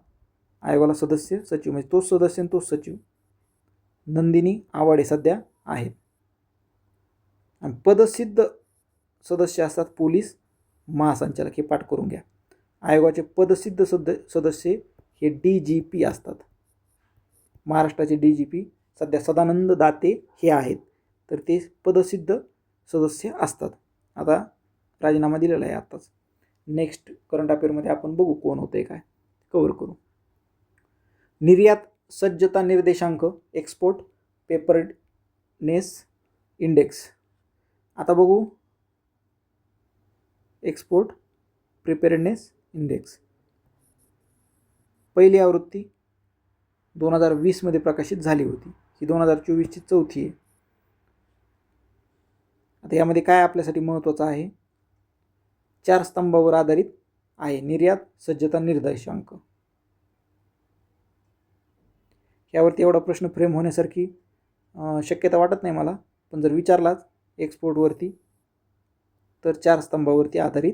आयोगाला सदस्य, सचिव म्हणजे तोच सदस्य आणि तोच सचिव. नंदिनी आवाडे सध्या आहेत. आणि पदसिद्ध सदस्य असतात पोलीस महासंचालक. हे पाठ करून घ्या. आयोगाचे पदसिद्ध सदस्य हे DGP असतात. महाराष्ट्राचे DGP सध्या सदानंद दाते हे आहेत. तर ते पदसिद्ध सदस्य असतात. आता राजीनामा दिलेला आहे आत्ताच. नेक्स्ट करंट अफेअरमध्ये आपण बघू कोण होते काय, कव्हर करू. निर्यात सज्जता निर्देशांक, एक्सपोर्ट प्रिपेअर्डनेस इंडेक्स. आता बघू एक्सपोर्ट प्रिपेअर्डनेस इंडेक्स. पहिली आवृत्ती 2020 मध्ये प्रकाशित झाली होती. ही 2024 ची चौथी आहे. आता यामध्ये काय आपल्यासाठी महत्त्वाचं आहे, 4 स्तंभावर आधारित आहे निर्यात सज्जता निर्देशांक. यावरती एवढा प्रश्न फ्रेम होण्यासारखी शक्यता वाटत नाही मला, पण जर विचारलाच एक्सपोर्टवरती तर 4 स्तंभावरती आधारित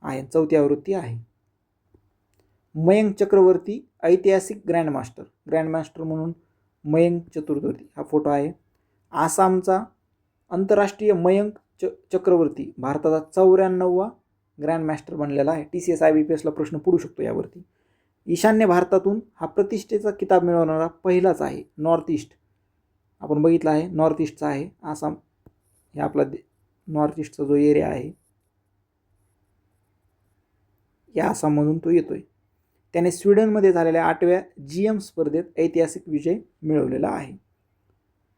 आहे, चौथी आवृत्ती आहे. मयंक चक्रवर्ती ऐतिहासिक ग्रँडमास्टर म्हणून मयंक चतुर्थवर्ती हा फोटो आहे. आसामचा आंतरराष्ट्रीय मयंक चक्रवर्ती भारताचा 94वा ग्रँडमास्टर बनलेला आहे. TCS IBPSला प्रश्न पडू शकतो यावरती. ईशान्य भारतातून हा प्रतिष्ठेचा किताब मिळवणारा पहिलाच आहे. नॉर्थ ईस्ट आपण बघितला आहे, नॉर्थ ईस्टचा आहे आसाम. हे आपला नॉर्थ ईस्टचा जो एरिया आहे या आसाममधून तो येतोय. त्याने स्वीडनमध्ये झालेल्या 8व्या GM स्पर्धेत ऐतिहासिक विजय मिळवलेला आहे.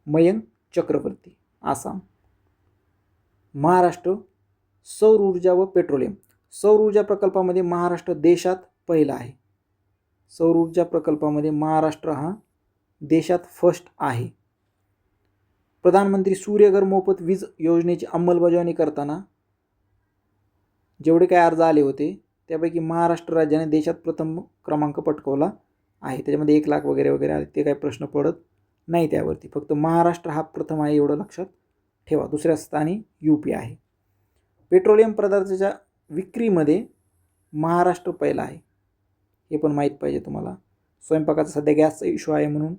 मयंक चक्रवर्ती आसाम. महाराष्ट्र सौर ऊर्जा व पेट्रोलियम. सौर ऊर्जा प्रकल्पामध्ये महाराष्ट्र देशात पहिला आहे. सौर ऊर्जा प्रकल्पामध्ये महाराष्ट्र हा देशात फर्स्ट आहे. प्रधानमंत्री सूर्यघर मोफत वीज योजनेची अंमलबजावणी करताना जेवढे काही अर्ज आले होते त्यापैकी महाराष्ट्र राज्याने देशात प्रथम क्रमांक पटकावला आहे. त्याच्यामध्ये 1 लाख वगैरे वगैरे आले, ते काही प्रश्न पडत नाही त्यावरती. फक्त महाराष्ट्र हा प्रथम आहे एवढं लक्षात ठेवा. दुसऱ्या स्थानी UP आहे. पेट्रोलियम पदार्थाच्या विक्रीमध्ये महाराष्ट्र पहिला आहे, हे पण माहीत पाहिजे तुम्हाला. स्वयंपाकाचा सध्या गॅसचा इश्यू आहे म्हणून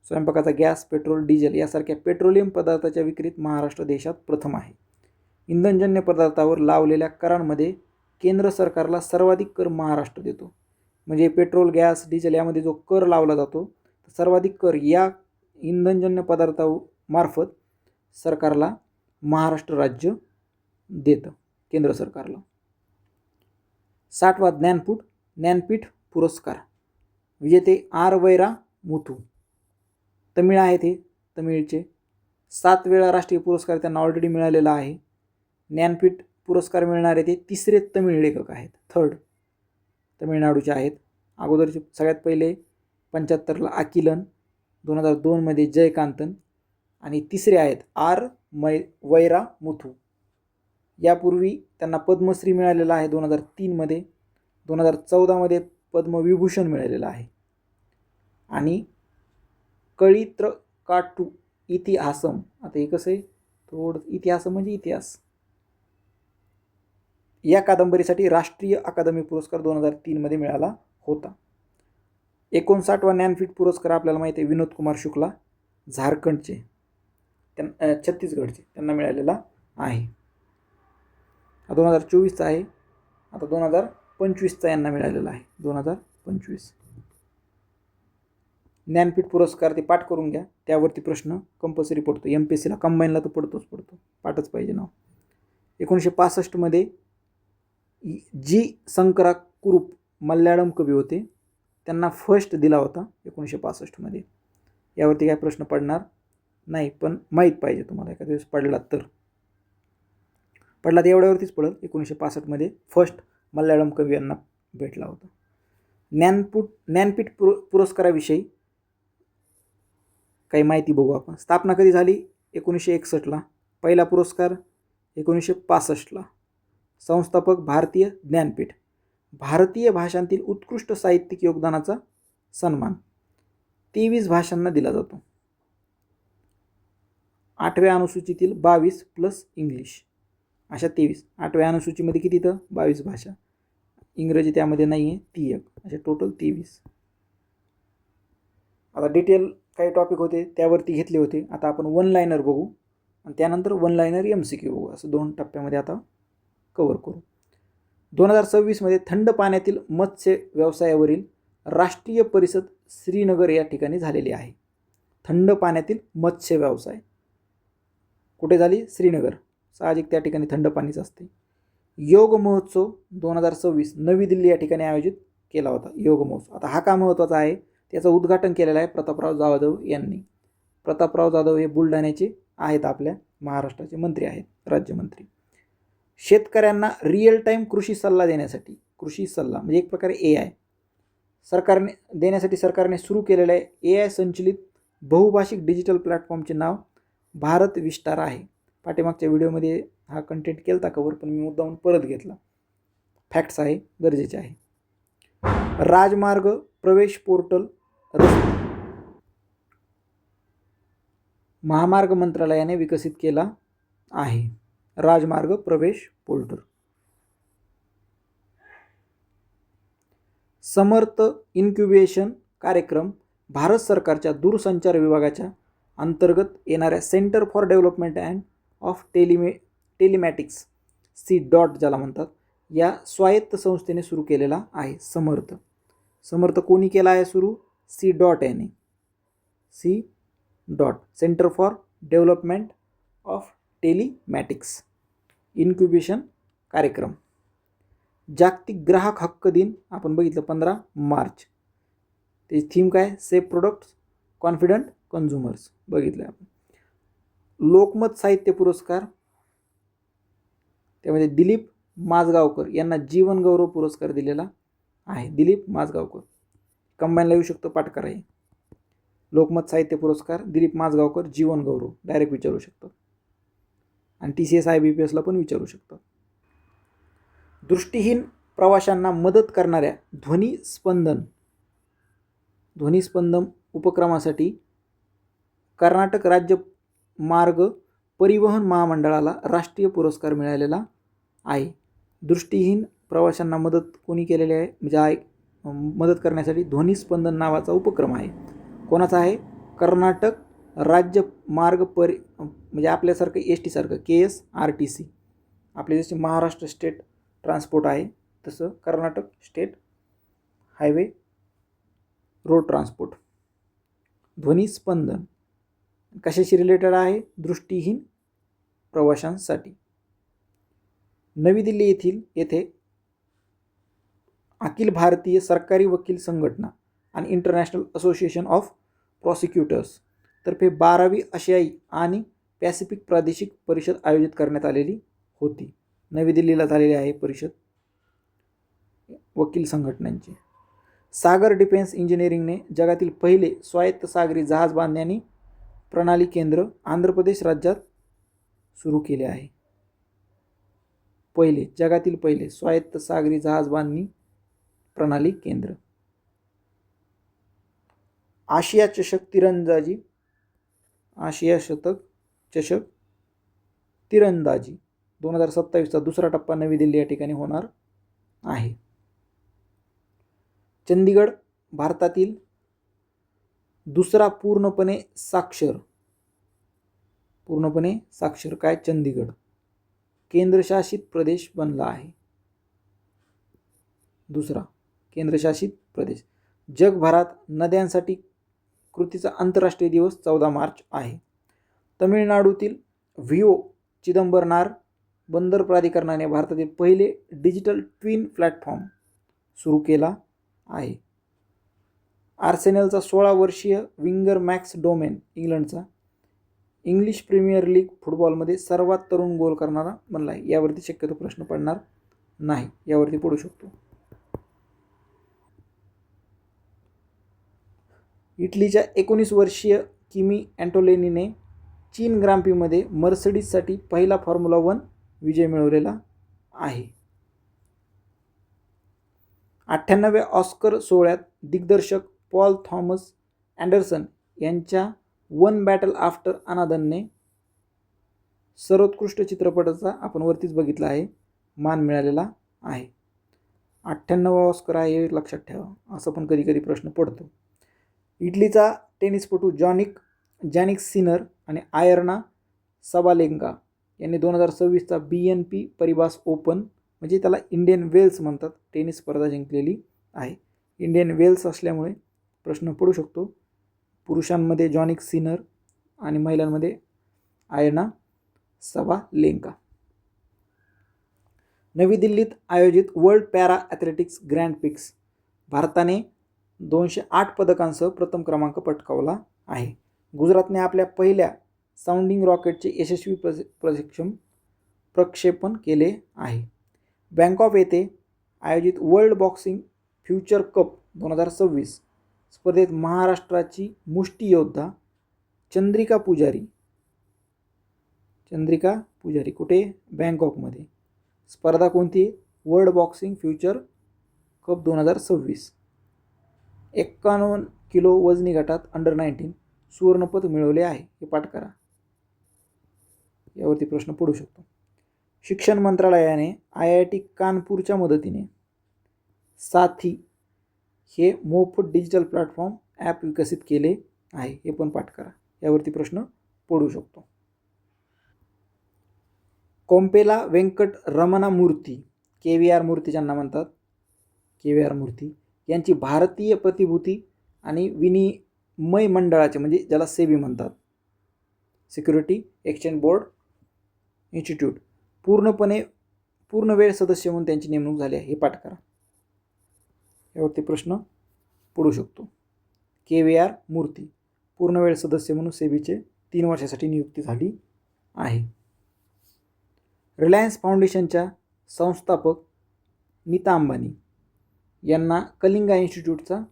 स्वयंपाकाचा गॅस, पेट्रोल, डिझेल यासारख्या पेट्रोलियम पदार्थाच्या विक्रीत महाराष्ट्र देशात प्रथम आहे. इंधनजन्य पदार्थावर लावलेल्या करांमध्ये केंद्र सरकारला सर्वाधिक कर महाराष्ट्र देतो. म्हणजे पेट्रोल, गॅस, डिझेल यामध्ये जो कर लावला जातो सर्वाधिक कर या इंधनजन्य पदार्थामार्फत सरकारला महाराष्ट्र राज्य देतं, केंद्र सरकारला. 60वा ज्ञानपीठ पुरस्कार विजेते R. वैरा मुथू तमिळ आहेत. हे तमिळचे 7 वेळा राष्ट्रीय पुरस्कार त्यांना ऑलरेडी मिळालेला आहे. ज्ञानपीठ पुरस्कार मिळणारे ते 3रे तमिळ लेखक आहेत. 3rd तमिळनाडूचे आहेत. अगोदरचे सगळ्यात पहिले 75ला अकिलन, 2002 मध्ये जयकांतन आणि 3रे आहेत R. वैरा मुथू. यापूर्वी त्यांना पद्मश्री मिळालेला आहे 2003 मध्ये. 2014 मध्ये पद्मविभूषण मिळालेला आहे. आणि कळित्रकाट्टू इतिहासम, आता हे कसं आहे थोडं इतिहासम म्हणजे इतिहास, या कादंबरीसाठी राष्ट्रीय अकादमी पुरस्कार 2003 मध्ये मिळाला होता. 59वा ज्ञानपीठ पुरस्कार आपल्याला माहिती आहे विनोद कुमार शुक्ला झारखंडचे, छत्तीसगडचे, त्यांना मिळालेला आहे. 2024चा आहे. आता 2025चा यांना मिळालेला आहे. 2025 ज्ञानपीठ पुरस्कार ते पाठ करून घ्या, त्यावरती प्रश्न कंपल्सरी पडतो. MPSCला कंबाईनला तर पडतोच, पाठच पाहिजे नाव. 1965 मध्ये G. शंकरा कुरुप मल्याळम कवी होते, त्यांना फर्स्ट दिला होता 1965 मध्ये. यावरती काय प्रश्न पडणार नाही, पण माहीत पाहिजे तुम्हाला. एखाद्या दिवस पडला तर एवढ्यावरतीच पडेल. 1965 मध्ये फर्स्ट मल्याळम कवी यांना भेटला होता. ज्ञानपीठ पुरस्काराविषयी काही माहिती बघू आपण. स्थापना कधी झाली? 1961ला. पहिला पुरस्कार 1965ला. संस्थापक भारतीय ज्ञानपीठ. भारतीय भाषांतील उत्कृष्ट साहित्यिक योगदानाचा सन्मान 23 भाषांना दिला जातो. 8व्या अनुसूचीतील 22 प्लस इंग्लिश अशा 23. 8व्या अनुसूचीमध्ये किती तर 22 भाषा, इंग्रजी त्यामध्ये नाही आहे, ती एक, असे टोटल 23. आता डिटेल काही टॉपिक होते त्यावरती घेतले होते. आता आपण 1 लाइनर बघू आणि त्यानंतर 1 लाइनर MCQ बघू. असं 2 टप्प्यामध्ये आता कव्हर करू. 2026 मध्ये थंड पाण्यातील मत्स्य व्यवसायावरील राष्ट्रीय परिषद श्रीनगर या ठिकाणी झालेली आहे. थंड पाण्यातील मत्स्य व्यवसाय कुठे झाली? श्रीनगर. साहजिक त्या ठिकाणी थंड पाणीच असते. योग महोत्सव 2026 नवी दिल्ली या ठिकाणी आयोजित केला होता. योग महोत्सव. आता हा का महत्त्वाचा आहे त्याचं उद्घाटन केलेलं आहे प्रतापराव जाधव यांनी. प्रतापराव जाधव हे बुलढाण्याचे आहेत, आपल्या महाराष्ट्राचे मंत्री आहेत, राज्यमंत्री. शेतकऱ्यांना रिअल टाईम कृषी सल्ला देण्यासाठी, कृषी सल्ला म्हणजे एक प्रकारे AI सरकारने देण्यासाठी सरकारने सुरू केलेलं आहे AI संचलित बहुभाषिक डिजिटल प्लॅटफॉर्मचे नाव भारत विस्तार आहे. पाठीमागच्या व्हिडिओमध्ये हा कंटेंट केलता कव्हर, पण मी मुद्दामून परत घेतला. फॅक्ट्स आहे, गरजेचे आहे. राजमार्ग प्रवेश पोर्टल महामार्ग मंत्रालयाने विकसित केला आहे. राजमार्ग प्रवेश पोर्टल. समर्थ इन्क्युबेशन कार्यक्रम भारत सरकारच्या दूरसंचार विभागाच्या अंतर्गत येणाऱ्या centre for development and of telematics C. ज्याला म्हणतात, या स्वायत्त संस्थेने सुरू केलेला आहे. समर्थ कोणी केला आहे सुरू? C. याने. C. Centre for development of telematics incubation कार्यक्रम. जागतिक ग्राहक हक्क दिन आपण बघितलं 15 मार्च. त्याची थीम काय? सेफ प्रोडक्ट्स, कॉन्फिडंट कन्झ्युमर्स बघितलं आपण. लोकमत साहित्य पुरस्कार, त्यामध्ये दिलीप माजगावकर यांना जीवन गौरव पुरस्कार दिलेला आहे. दिलीप माजगावकर कंबाईनला येऊ शकतो, पाठकार आहे. लोकमत साहित्य पुरस्कार, दिलीप माजगावकर, जीवन गौरव डायरेक्ट विचारू शकतात. आणि TCS IBPSला पण विचारू शकतात. दृष्टीहीन प्रवाशांना मदत करणाऱ्या ध्वनिस्पंदन उपक्रमासाठी कर्नाटक राज्य मार्ग परिवहन महामंडळाला राष्ट्रीय पुरस्कार मिळालेला आहे. दृष्टीहीन प्रवाशांना मदत कोणी केलेली आहे? म्हणजे मदत करण्यासाठी ध्वनिस्पंदन नावाचा उपक्रम आहे. कोणाचा आहे? कर्नाटक राज्य मार्ग म्हणजे आपल्यासारखं ST सारखं KSRTC, आपले जसे महाराष्ट्र स्टेट ट्रान्सपोर्ट आहे तसं Karnataka state highway road transport. ध्वनिस्पंदन कशाशी रिलेटेड आहे? दृष्टीहीन प्रवाशांसाठी. नवी दिल्ली येथे अखिल भारतीय सरकारी वकील संघटना आणि इंटरनॅशनल असोसिएशन ऑफ प्रॉसिक्युटर्स तर्फे 12वी आशियाई आणि पॅसिफिक प्रादेशिक परिषद आयोजित करण्यात आलेली होती. नवी दिल्लीला झालेली आहे परिषद वकील संघटनांची. सागर डिफेन्स इंजिनिअरिंगने जगातील पहिले स्वायत्त सागरी जहाज बांधणी प्रणाली केंद्र आंध्र प्रदेश राज्यात सुरू केले आहे. जगातील पहिले स्वायत्त सागरी जहाज बांधणी प्रणाली केंद्र. आशिया चषक तिरंदाजी 2027चा दुसरा टप्पा नवी दिल्ली या ठिकाणी होणार आहे. चंदीगड भारतातील दुसरा पूर्णपणे साक्षर काय? चंदीगड केंद्रशासित प्रदेश बनला आहे. दुसरा केंद्रशासित प्रदेश. जगभरात नद्यांसाठी कृतीचा आंतरराष्ट्रीय दिवस 14 मार्च आहे. तमिळनाडूतील व्हिओ चिदंबरनार बंदर प्राधिकरणाने भारतातील पहिले डिजिटल ट्विन प्लॅटफॉर्म सुरू केला आहे. आर्सेनलचा 16 वर्षीय विंगर मॅक्स डोमेन इंग्लंडचा इंग्लिश प्रीमियर लीग फुटबॉलमध्ये सर्वात तरुण गोल करणारा बनला आहे. यावरती शक्यतो प्रश्न पडणार नाही, यावरती पडू शकतो. इटलीच्या 19 वर्षीय किमी अँटोलेनीने चीन ग्रांड प्रीमध्ये मर्सिडीजसाठी पहिला फॉर्म्युला 1 विजय मिळवलेला आहे. 98व्या ऑस्कर सोहळ्यात दिग्दर्शक पॉल थॉमस अँडरसन यांच्या वन बॅटल आफ्टर अनादरने सर्वोत्कृष्ट चित्रपटाचा आपण वरतीच बघितला आहे मान मिळालेला आहे. 98वा ऑस्कर आहे हे लक्षात ठेवा, असं पण कधी कधी प्रश्न पडतो. इटलीचा टेनिसपटू जॅनिक सिनर आणि आयर्ना सबालेंका यांनी 2026चा BNP परिबास ओपन म्हणजे त्याला इंडियन वेल्स म्हणतात टेनिस स्पर्धा जिंकलेली आहे. इंडियन वेल्स असल्यामुळे प्रश्न पडू शकतो. पुरुषांमध्ये जॉनिक सिनर आणि महिलांमध्ये आयर्ना सबालेंका. नवी दिल्लीत आयोजित world para athletics grand prix भारताने 208 पदकांसह प्रथम क्रमांक पटकावला आहे. गुजरातने आपल्या पहिल्या साऊंडिंग रॉकेटचे यशस्वी प्रक्षेपण केले आहे. बँकॉक येथे आयोजित वर्ल्ड बॉक्सिंग फ्युचर कप 2026 स्पर्धेत महाराष्ट्राची मुष्टियोद्धा चंद्रिका पुजारी कुठे? बँकॉकमध्ये. स्पर्धा कोणती? World boxing future cup 2026. 51 kilo वजनी गटात अंडर-19 सुवर्णपदक मिळवले आहे. हे पाठ करा. यावरती प्रश्न पडू शकतो. शिक्षण मंत्रालयाने IIT कानपूरच्या मदतीने साथी हे मोफत डिजिटल प्लॅटफॉर्म ॲप विकसित केले आहे. हे पण पाठ करा. यावरती प्रश्न पडू शकतो. कोंपेला वेंकट रमणा मूर्ती, KVR मूर्ती ज्यांना म्हणतात, KVR मूर्ती यांची भारतीय प्रतिभूती आणि विनिमय मंडळाचे म्हणजे ज्याला सेबी म्हणतात, सिक्युरिटी एक्सचेंज बोर्ड इन्स्टिट्यूट पूर्ण वेळ सदस्य म्हणून त्यांची नेमणूक झाली आहे. हे पाठ करा. यावरती प्रश्न पडू शकतो. KVR मूर्ती पूर्ण वेळ सदस्य म्हणून सेबीचे 3 वर्षासाठी नियुक्ती झाली आहे. रिलायन्स फाउंडेशनच्या संस्थापक नीता अंबानी यांना कलिंगा इन्स्टिट्यूटचा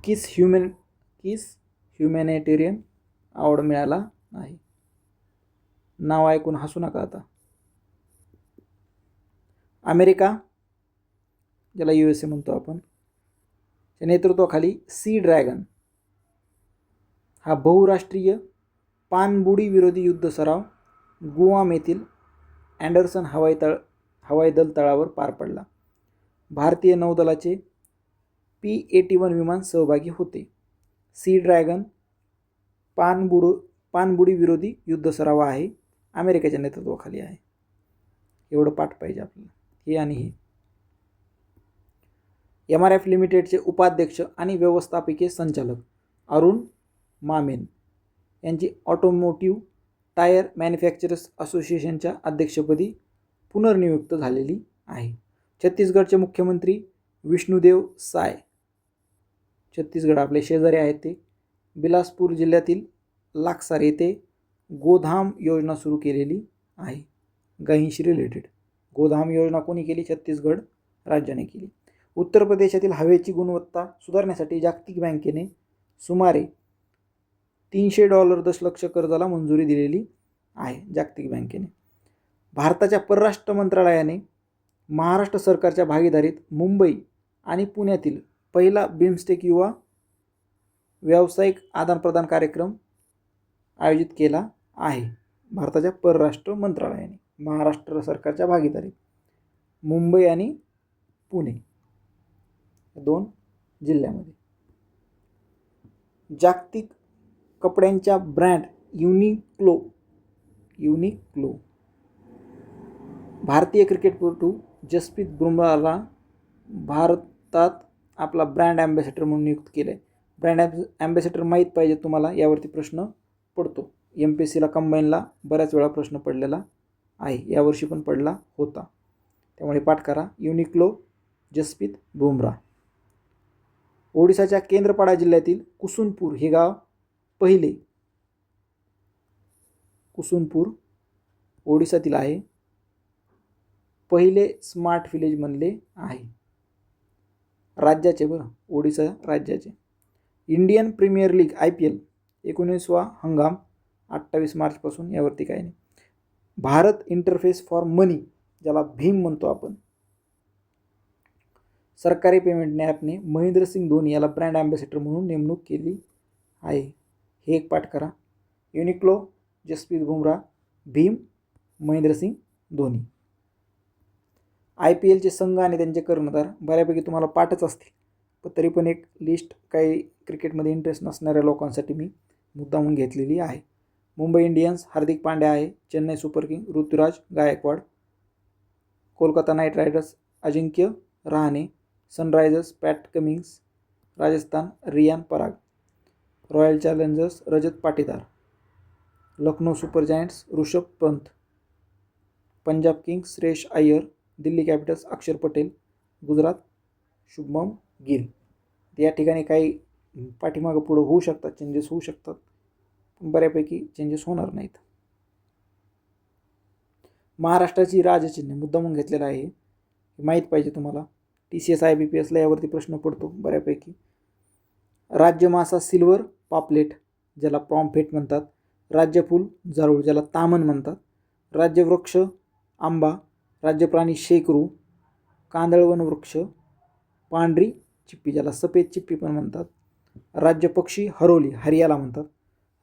किस ह्युमॅनिटेरियन अवॉर्ड मिळाला आहे. नाव ऐकून हसू नका आता. अमेरिका ज्याला USA म्हणतो आपण, त्या नेतृत्वाखाली सी ड्रॅगन हा बहुराष्ट्रीय पाणबुडी विरोधी युद्ध सराव गुआम येथील अँडरसन हवाई दल तळावर पार पडला. भारतीय नौदलाचे P-81 विमान सहभागी होते. सी ड्रॅगन पाणबुडी विरोधी युद्ध सराव आहे, अमेरिकेच्या नेतृत्वाखाली आहे. एवढं पाठ पाहिजे आपल्याला, हे आणि हे. MRF लिमिटेडचे उपाध्यक्ष आणि व्यवस्थापकीय संचालक अरुण मामेन यांची ऑटोमोटिव्ह टायर मॅन्युफॅक्चरर्स असोसिएशनच्या अध्यक्षपदी पुनर्नियुक्त झालेली आहे. छत्तीसगडचे मुख्यमंत्री विष्णुदेव साय, छत्तीसगड आपले शेजारी आहेत ते, बिलासपूर जिल्ह्यातील लाक्सार येथे गोधाम योजना सुरू केलेली आहे. गायींशी रिलेटेड गोधाम योजना कोणी केली? छत्तीसगड राज्याने केली. उत्तर प्रदेशातील हवेची गुणवत्ता सुधारण्यासाठी जागतिक बँकेने सुमारे $300 दशलक्ष कर्जाला मंजुरी दिलेली आहे. जागतिक बँकेने. भारताच्या परराष्ट्र मंत्रालयाने महाराष्ट्र सरकारच्या भागीदारीत मुंबई आणि पुण्यातील पहिला बिमस्टेक युवा व्यावसायिक आदानप्रदान कार्यक्रम आयोजित केला आहे. भारताच्या परराष्ट्र मंत्रालयाने महाराष्ट्र सरकारच्या भागीदारीत मुंबई आणि पुणे 2 जिल्ह्यामध्ये. जागतिक कपड्यांच्या ब्रँड युनिक्लो भारतीय क्रिकेटपटू जसप्रीत बुमराहला भारतात आपला ब्रँड ॲम्बॅसेडर म्हणून नियुक्त केलं आहे. ब्रँड ॲम्बॅसेडर माहीत पाहिजे तुम्हाला, यावरती प्रश्न पडतो. MPSCला कंबाईनला बऱ्याच वेळा प्रश्न पडलेला आहे, यावर्षी पण पडला होता. त्यामुळे पाठ करा. युनिक्लो जसप्रीत बुमराह. ओडिसाच्या केंद्रपाडा जिल्ह्यातील कुसुनपूर हे गाव कुसुनपूर ओडिसातील आहे, पहिले स्मार्ट विलेज म्हणले आहे. राज्याचे ओडिसा राज्याचे. इंडियन प्रीमियर लीग IPL 19वा हंगाम 28 मार्चपासून, यावरती काय नाही. भारत इंटरफेस फॉर मनी ज्याला भीम म्हणतो आपण, सरकारी पेमेंट ॲपने महेंद्रसिंग धोनी याला ब्रँड ॲम्बॅसेडर म्हणून नेमणूक केली आहे. हे एक पाठ करा. युनिक्लो जसप्रीत बुमराह, भीम, महेंद्रसिंग धोनी. IPLचे संघ आणि त्यांचे कर्णधार बऱ्यापैकी तुम्हाला पाठच असतील, पण तरी पण एक लिस्ट काही क्रिकेटमध्ये इंटरेस्ट नसणाऱ्या लोकांसाठी मी मुद्दामून घेतलेली आहे. मुंबई इंडियन्स हार्दिक पांड्या आहे. Chennai Super King Ruturaj Gaikwad. Kolkata Knight Riders Ajinkya Rahane. Sunrisers Pat Cummins. Rajasthan Riyan Parag. Royal Challengers Rajat Patidar. Lucknow Super Giants Rishabh Pant. Punjab Kings Shreyas Iyer. Delhi Capitals Akshar Patel. Gujarat Shubman Gill. या ठिकाणी काही पाठीमागं पुढं होऊ शकतात, चेंजेस होऊ शकतात, पण बऱ्यापैकी चेंजेस होणार नाहीत. महाराष्ट्राची राजचिन्हे मुद्दामून घेतलेला आहे, माहीत पाहिजे तुम्हाला. TCS IBPSला यावरती प्रश्न पडतो बऱ्यापैकी. राज्य मासा सिल्वर पापलेट ज्याला पॉम्फ्रेट म्हणतात, राज्यफूल जारूळ ज्याला तामन म्हणतात, राज्यवृक्ष आंबा, राज्यप्राणी शेकरू, कांदळवन वृक्ष, पांढरी चिप्पी ज्याला सफेद चिप्पी पण म्हणतात, राज्यपक्षी हरोली हरियाला म्हणतात,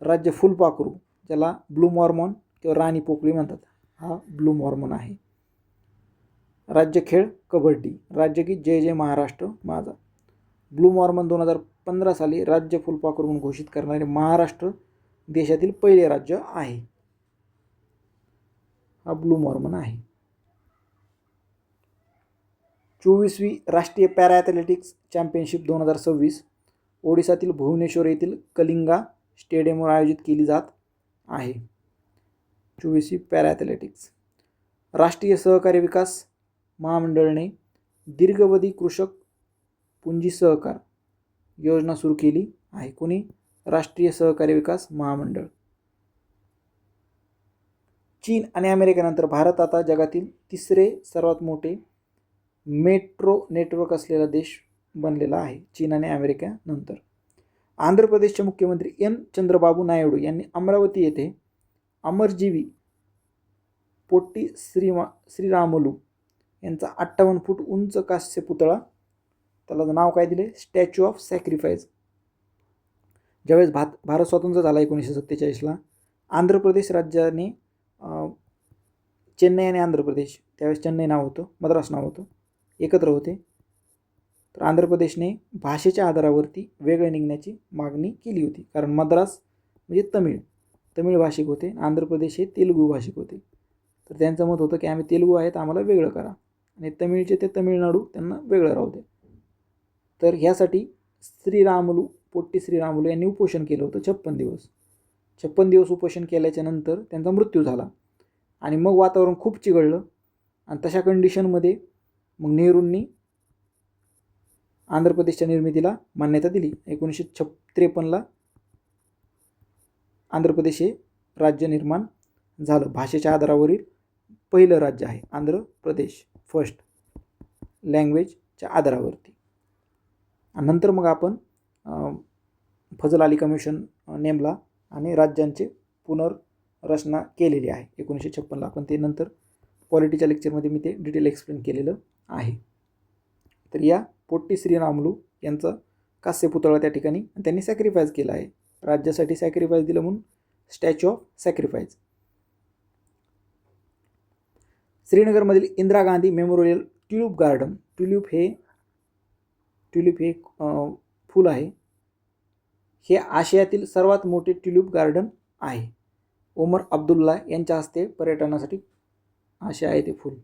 राज्य फुलपाखरू ज्याला ब्लू मॉर्मॉन किंवा राणी पोकळी म्हणतात, हा ब्लू मॉर्मॉन आहे. राज्य खेळ कबड्डी, राज्यगीत जय जय महाराष्ट्र माझा. ब्लू मॉर्मन 2015 साली राज्य फुलपाखरू म्हणून घोषित करणारे महाराष्ट्र देशातील पहिले राज्य आहे. हा ब्लू मॉर्मन आहे. 24वी राष्ट्रीय पॅरा ॲथलेटिक्स चॅम्पियनशिप 2026 ओडिसातील भुवनेश्वर येथील कलिंगा स्टेडियमवर आयोजित केली जात आहे. 24वी पॅरा ॲथलेटिक्स. राष्ट्रीय सहकारी विकास महामंडळाने दीर्घावधी कृषक पुंजी सहकार योजना सुरू केली आहे. कोणी? राष्ट्रीय सहकारी विकास महामंडळ. चीन आणि अमेरिकेनंतर भारत आता जगातील तिसरे सर्वात मोठे मेट्रो नेटवर्क असलेला देश बनलेला आहे, चीन आणि अमेरिकेनंतर. आंध्र प्रदेशचे मुख्यमंत्री एन चंद्रबाबू नायडू यांनी अमरावती येथे अमरजीवी पोट्टी श्रीरामुलू यांचा 58 फूट उंच कांस्य पुतळा, त्याला नाव काय दिले? Statue of sacrifice. ज्यावेळेस भारत स्वतंत्र झाला 1947ला, आंध्र प्रदेश राज्याने चेन्नई आणि आंध्र प्रदेश, त्यावेळेस चेन्नई नाव होतं, मद्रास नाव होतं, एकत्र होते. तर आंध्र प्रदेशने भाषेच्या आधारावरती वेगळे निघण्याची मागणी केली होती, कारण मद्रास म्हणजे तमिळ भाषिक होते, आंध्र प्रदेश हे तेलुगू भाषिक होते. तर त्यांचं मत होतं की आम्ही तेलुगू आहेत, आम्हाला वेगळं करा, आणि तमिळचे ते तमिळनाडू त्यांना वेगळं राहू दे. तर ह्यासाठी पोट्टी श्रीरामुलू यांनी उपोषण केलं होतं 56 दिवस उपोषण केल्याच्या नंतर त्यांचा मृत्यू झाला. आणि मग वातावरण खूप चिघळलं, आणि तशा कंडिशनमध्ये मग नेहरूंनी आंध्र प्रदेशच्या निर्मितीला मान्यता दिली. 1953ला आंध्र प्रदेश हे राज्य निर्माण झालं. भाषेच्या आधारावरील पहिलं राज्य आहे आंध्र प्रदेश, फर्स्ट लँग्वेजच्या आधारावरती. आणि नंतर मग आपण फजल अली कमिशन नेमला आणि राज्यांचे पुनर्रचना केलेली आहे 1956ला. आपण ते नंतर पॉलिटीच्या लेक्चरमध्ये मी ते डिटेल एक्सप्लेन केलेलं आहे. तर या पोट्टी श्रीरामुलू यांचा कांस्य पुतळा त्या ठिकाणी त्यांनी सॅक्रिफाईस केला आहे, राज्यासाठी सॅक्रिफाईस दिलं म्हणून स्टॅच्यू ऑफ सॅक्रिफाईस. श्रीनगरमधील Indira Gandhi memorial tulip garden, tulip हे फूल आहे, हे आशियातील सर्वात मोठे ट्युलिप गार्डन आहे. ओमर अब्दुल्ला यांच्या हस्ते पर्यटनासाठी असे आहे ते फूल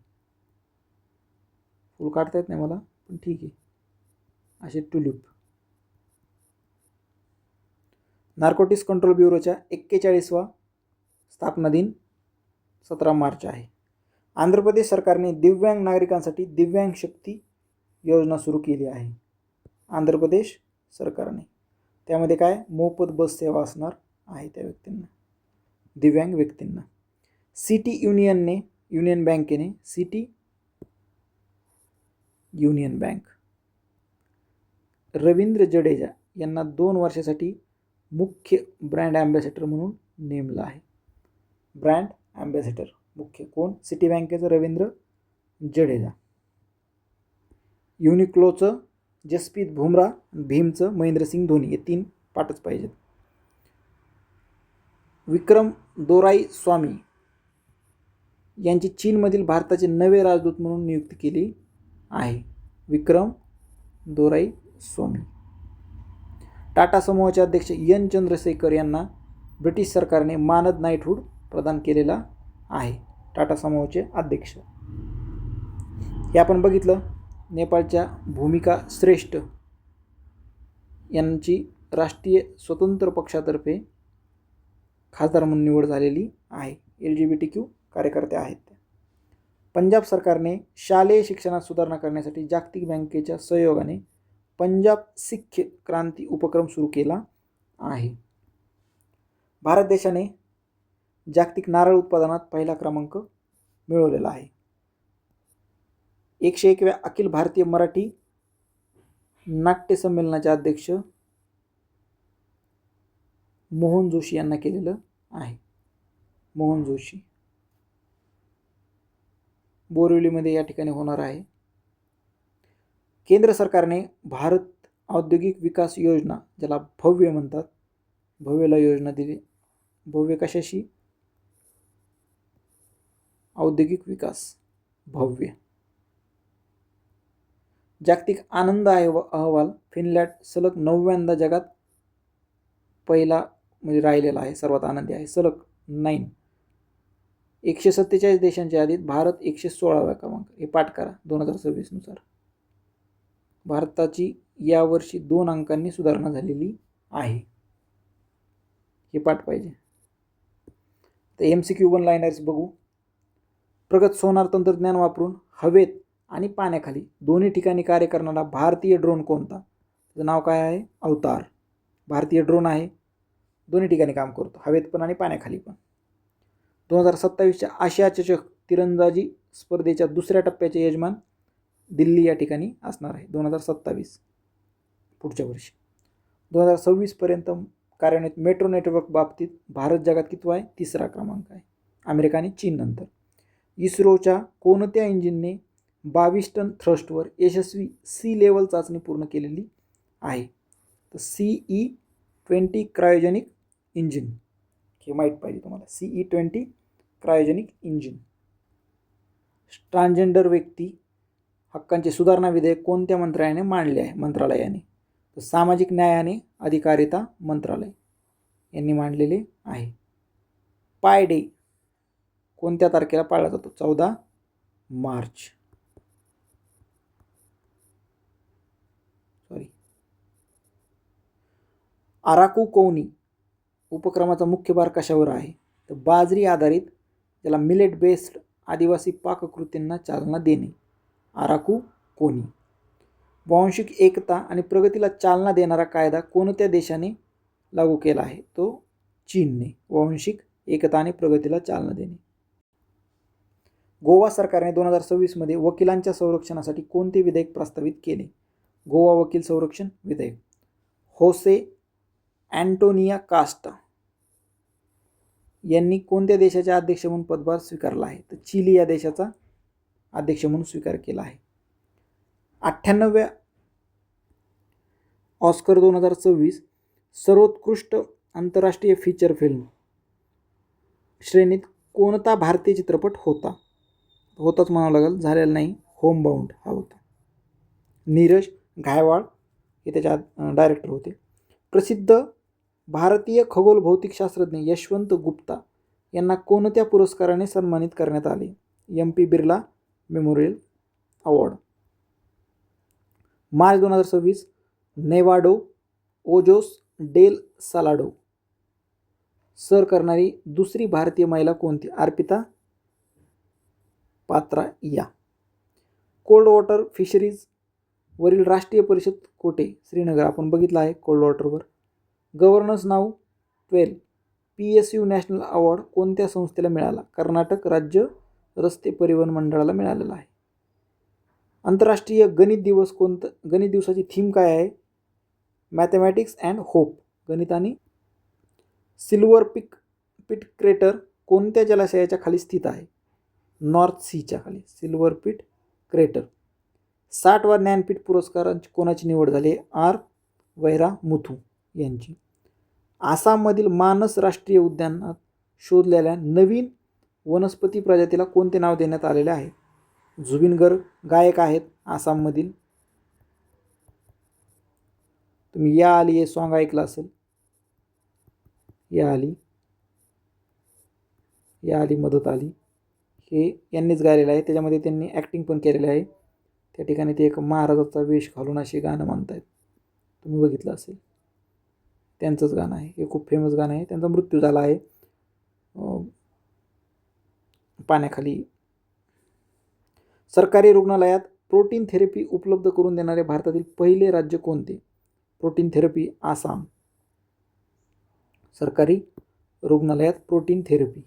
काढता येत नाही मला, पण ठीक आहे, असे ट्युलिप. नार्कोटिक्स कंट्रोल ब्युरोच्या 41वा स्थापना दिन 17 मार्च आहे. आंध्र प्रदेश सरकारने दिव्यांग नागरिकांसाठी दिव्यांग शक्ती योजना सुरू केली आहे. आंध्र प्रदेश सरकारने त्यामध्ये काय मोफत बस सेवा असणार आहे त्या व्यक्तींना, दिव्यांग व्यक्तींना. सिटी युनियन बँकेने city union bank Ravindra Jadeja यांना 2 वर्षासाठी मुख्य ब्रँड ॲम्बॅसेडर म्हणून नेमलं आहे. ब्रँड ॲम्बॅसेडर मुख्य कोण? सिटी बँकेचं रवींद्र जडेजा. युनिक्लोचं जसप्रीत बुमराह, भीमचं महेंद्रसिंग धोनी, हे 3 पाठच पाहिजेत. विक्रम दोराईस्वामी यांची चीनमधील भारताचे नवे राजदूत म्हणून नियुक्ती केली आहे. विक्रम दोराईस्वामी. टाटा समूहाचे अध्यक्ष एन चंद्रशेखर यांना ब्रिटिश सरकारने मानद नाईटहूड प्रदान केलेला आहे. टाटा समूहाचे अध्यक्ष हे आपण बघितलं. नेपाळच्या भूमिका श्रेष्ठ यांची राष्ट्रीय स्वतंत्र पक्षातर्फे खासदार म्हणून निवड झालेली आहे. LGBTQ कार्यकर्ते आहेत. पंजाब सरकारने शालेय शिक्षणात सुधारणा करण्यासाठी जागतिक बँकेच्या सहयोगाने पंजाब सिख क्रांती उपक्रम सुरू केला आहे. भारत देशाने जागतिक नारळ उत्पादनात पहिला क्रमांक मिळवलेला आहे. 101व्या अखिल भारतीय मराठी नाट्य संमेलनाचे अध्यक्ष मोहन जोशी यांना केलेलं आहे. मोहन जोशी बोरिवलीमध्ये या ठिकाणी होणार आहे. केंद्र सरकारने भारत औद्योगिक विकास योजना, ज्याला भव्य म्हणतात, भव्यला योजना दिली. भव्य कशाशी? औद्योगिक विकास भव्य. जागतिक आनंद अहवाल फिनलँड सलग 9व्यांदा जगात पहिला म्हणजे राहिलेला आहे, सर्वात आनंदी आहे, सलग 9. 147 देशांच्या यादीत भारत 116व्या क्रमांक. हे पाठ करा 2026 नुसार. भारताची यावर्षी 2 अंकांनी सुधारणा झालेली आहे. हे पाठ पाहिजे. तर MCQ 1 लाइनर्स बघू. प्रगत सोनार तंत्रज्ञान वापरून हवेत आणि पाण्याखाली दोन्ही ठिकाणी कार्य करणारा भारतीय ड्रोन कोणता? त्याचं नाव काय आहे? अवतार. भारतीय ड्रोन आहे, दोन्ही ठिकाणी काम करतो, हवेत पण आणि पाण्याखाली पण. 2027च्या आशिया चषक तिरंदाजी स्पर्धेच्या दुसऱ्या टप्प्याचे यजमान दिल्ली या ठिकाणी असणार आहे. 2027 पुढच्या वर्षी. 2026 पर्यंत कार्यान्वित मेट्रो नेटवर्क बाबतीत भारत जगात कितवा आहे? 3रा क्रमांक आहे, अमेरिका आणि चीन नंतर. इस्रोच्या कोणत्या इंजिनने 22 टन थ्रस्टवर यशस्वी सी लेवल चाचणी पूर्ण केलेली आहे? तर CE-20 क्रायोजेनिक इंजिन. हे माहीत पाहिजे तुम्हाला. CE-20 cryogenic engine. ट्रान्सजेंडर व्यक्ती हक्कांचे सुधारणा विधेयक कोणत्या मंत्रालयाने मांडले आहे? मंत्रालयाने. तर सामाजिक न्याय आणि अधिकारिता मंत्रालय यांनी मांडलेले आहे. पाय डे कोणत्या तारखेला पाळला जातो? 14 मार्च. अराकू कौनी उपक्रमाचा मुख्य भार कशावर आहे? तर बाजरी आधारित, ज्याला मिलेट बेस्ड आदिवासी पाककृतींना चालना देणे. अराकू कोनी. वांशिक एकता आणि प्रगतीला चालना देणारा कायदा कोणत्या देशाने लागू केला आहे? तो चीनने. वांशिक एकता आणि प्रगतीला चालना देणे. गोवा सरकारने 2026 मध्ये वकिलांच्या संरक्षणासाठी कोणते विधेयक प्रस्तावित केले? गोवा वकील संरक्षण विधेयक. होसे अँटोनिया कास्टा यांनी कोणत्या देशाच्या अध्यक्ष म्हणून पदभार स्वीकारला आहे? तर चिली या देशाचा अध्यक्ष म्हणून स्वीकार केला आहे. 98व्या ऑस्कर 2026 सर्वोत्कृष्ट आंतरराष्ट्रीय फीचर फिल्म श्रेणीत कोणता भारतीय चित्रपट होता? होताच म्हणावं लागेल, झालेला नाही. होमबाउंड हा होता. नीरज घायवाळ हे त्याच्या डायरेक्टर होते. प्रसिद्ध भारतीय खगोल भौतिकशास्त्रज्ञ यशवंत गुप्ता यांना कोणत्या पुरस्काराने सन्मानित करण्यात आले? MP Birla memorial award. March 2026 Nevado Ojos del Salado सर करणारी दुसरी भारतीय महिला कोणती? अर्पिता पात्रा या. कोल्ड वॉटर फिशरीज वरील राष्ट्रीय परिषद कोठे? श्रीनगर. आपण बघितलं आहे कोल्ड वॉटरवर. Governance now 12 PSU national award कोणत्या संस्थेला मिळाला? कर्नाटक राज्य रस्ते परिवहन मंडळाला मिळालेला आहे. आंतरराष्ट्रीय गणित दिवस कोणतं? गणित दिवसाची थीम काय आहे? Mathematics and hope. गणित आणि. सिल्वर पिट क्रेटर कोणत्या जलाशयाच्या खाली स्थित आहे? नॉर्थ सीच्या खाली. सिल्वर पिट क्रेटर. 60वा ज्ञानपीठ पुरस्कारांची कोणाची निवड झाली? R वैरा मुथू यांची. आसाममधील मानस राष्ट्रीय उद्यानात शोधलेल्या नवीन वनस्पती प्रजातीला कोणते नाव देण्यात आलेले आहे? जुबिन गर्ग गायक आहेत आसाममधील. तुम्ही या आली हे सॉन्ग ऐकलं असेल. या आली मदत आली हे यांनीच गायलेलं आहे. त्याच्यामध्ये त्यांनी ॲक्टिंग पण केलेलं आहे. त्या ठिकाणी ते एक महाराजाचा वेश घालून अशी गाणं म्हणतायत, तुम्ही बघितलं असेल. त्यांचंच गाणं आहे हे, खूप फेमस गाणं आहे. त्यांचा मृत्यू झाला आहे पाण्याखाली. सरकारी रुग्णालयात प्रोटीन थेरपी उपलब्ध करून देणारे भारतातील पहिले राज्य कोणते? Protein therapy Assam. सरकारी रुग्णालयात प्रोटीन थेरपी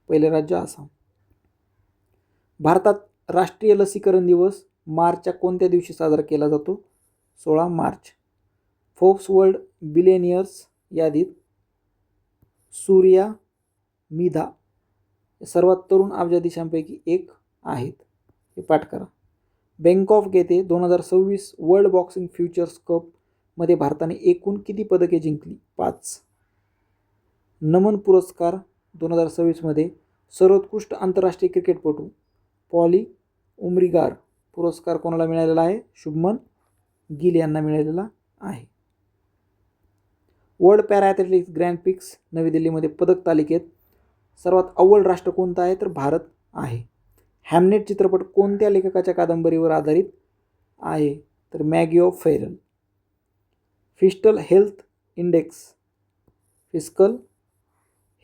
पहिले राज्य आसाम. भारतात राष्ट्रीय लसीकरण दिवस मार्चच्या कोणत्या दिवशी साजरा केला जातो? 16 मार्च. फोर्ब्स वर्ल्ड बिलियनियर्स यादीत सूर्या मिधा सर्वात तरुण अब्जाधीशांपैकी एक आहेत. हे पाठ करा. बँकॉक येथे 2026 वर्ल्ड बॉक्सिंग फ्युचर्स कप मध्ये भारताने एकूण किती पदके जिंकली? 5. नमन पुरस्कार 2026 मध्ये सर्वोत्कृष्ट आंतरराष्ट्रीय क्रिकेटपटू पॉली उमरीगार पुरस्कार कोणाला मिळालेला आहे? शुभमन गिल यांना मिळालेला आहे. वर्ल्ड पॅरा ॲथलेटिक्स ग्रँड पिक्स नवी दिल्लीमध्ये पदक तालिकेत सर्वात अव्वल राष्ट्र कोणतं आहे? तर भारत आहे. हॅमनेट चित्रपट कोणत्या लेखकाच्या कादंबरीवर आधारित आहे? तर Maggi of Feral. Fiscal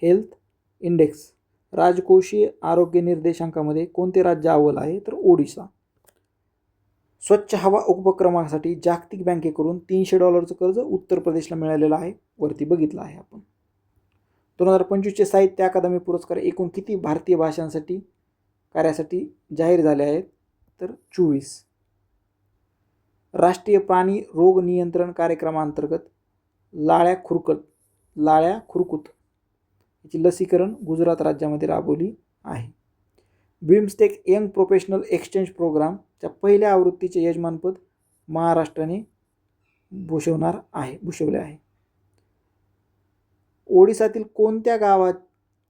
health index राजकोषीय आरोग्य निर्देशांकामध्ये कोणते राज्य अव्वल आहे? तर ओडिशा. स्वच्छ हवा उपक्रमासाठी जागतिक बँकेकडून $300 कर्ज उत्तर प्रदेशला मिळालेलं आहे. वरती बघितलं आहे आपण. 2025 साहित्य अकादमी पुरस्कार एकूण किती भारतीय भाषांसाठी कार्यासाठी जाहीर झाले आहेत? तर 24. राष्ट्रीय प्राणी रोग नियंत्रण कार्यक्रमांतर्गत लाळ्या खुरकूत याची लसीकरण गुजरात राज्यामध्ये राबवली आहे. बिमस्टेक यंग प्रोफेशनल एक्सचेंज प्रोग्रामच्या पहिल्या आवृत्तीचे यजमानपद महाराष्ट्राने भूषवले आहे. ओडिसातील कोणत्या गावात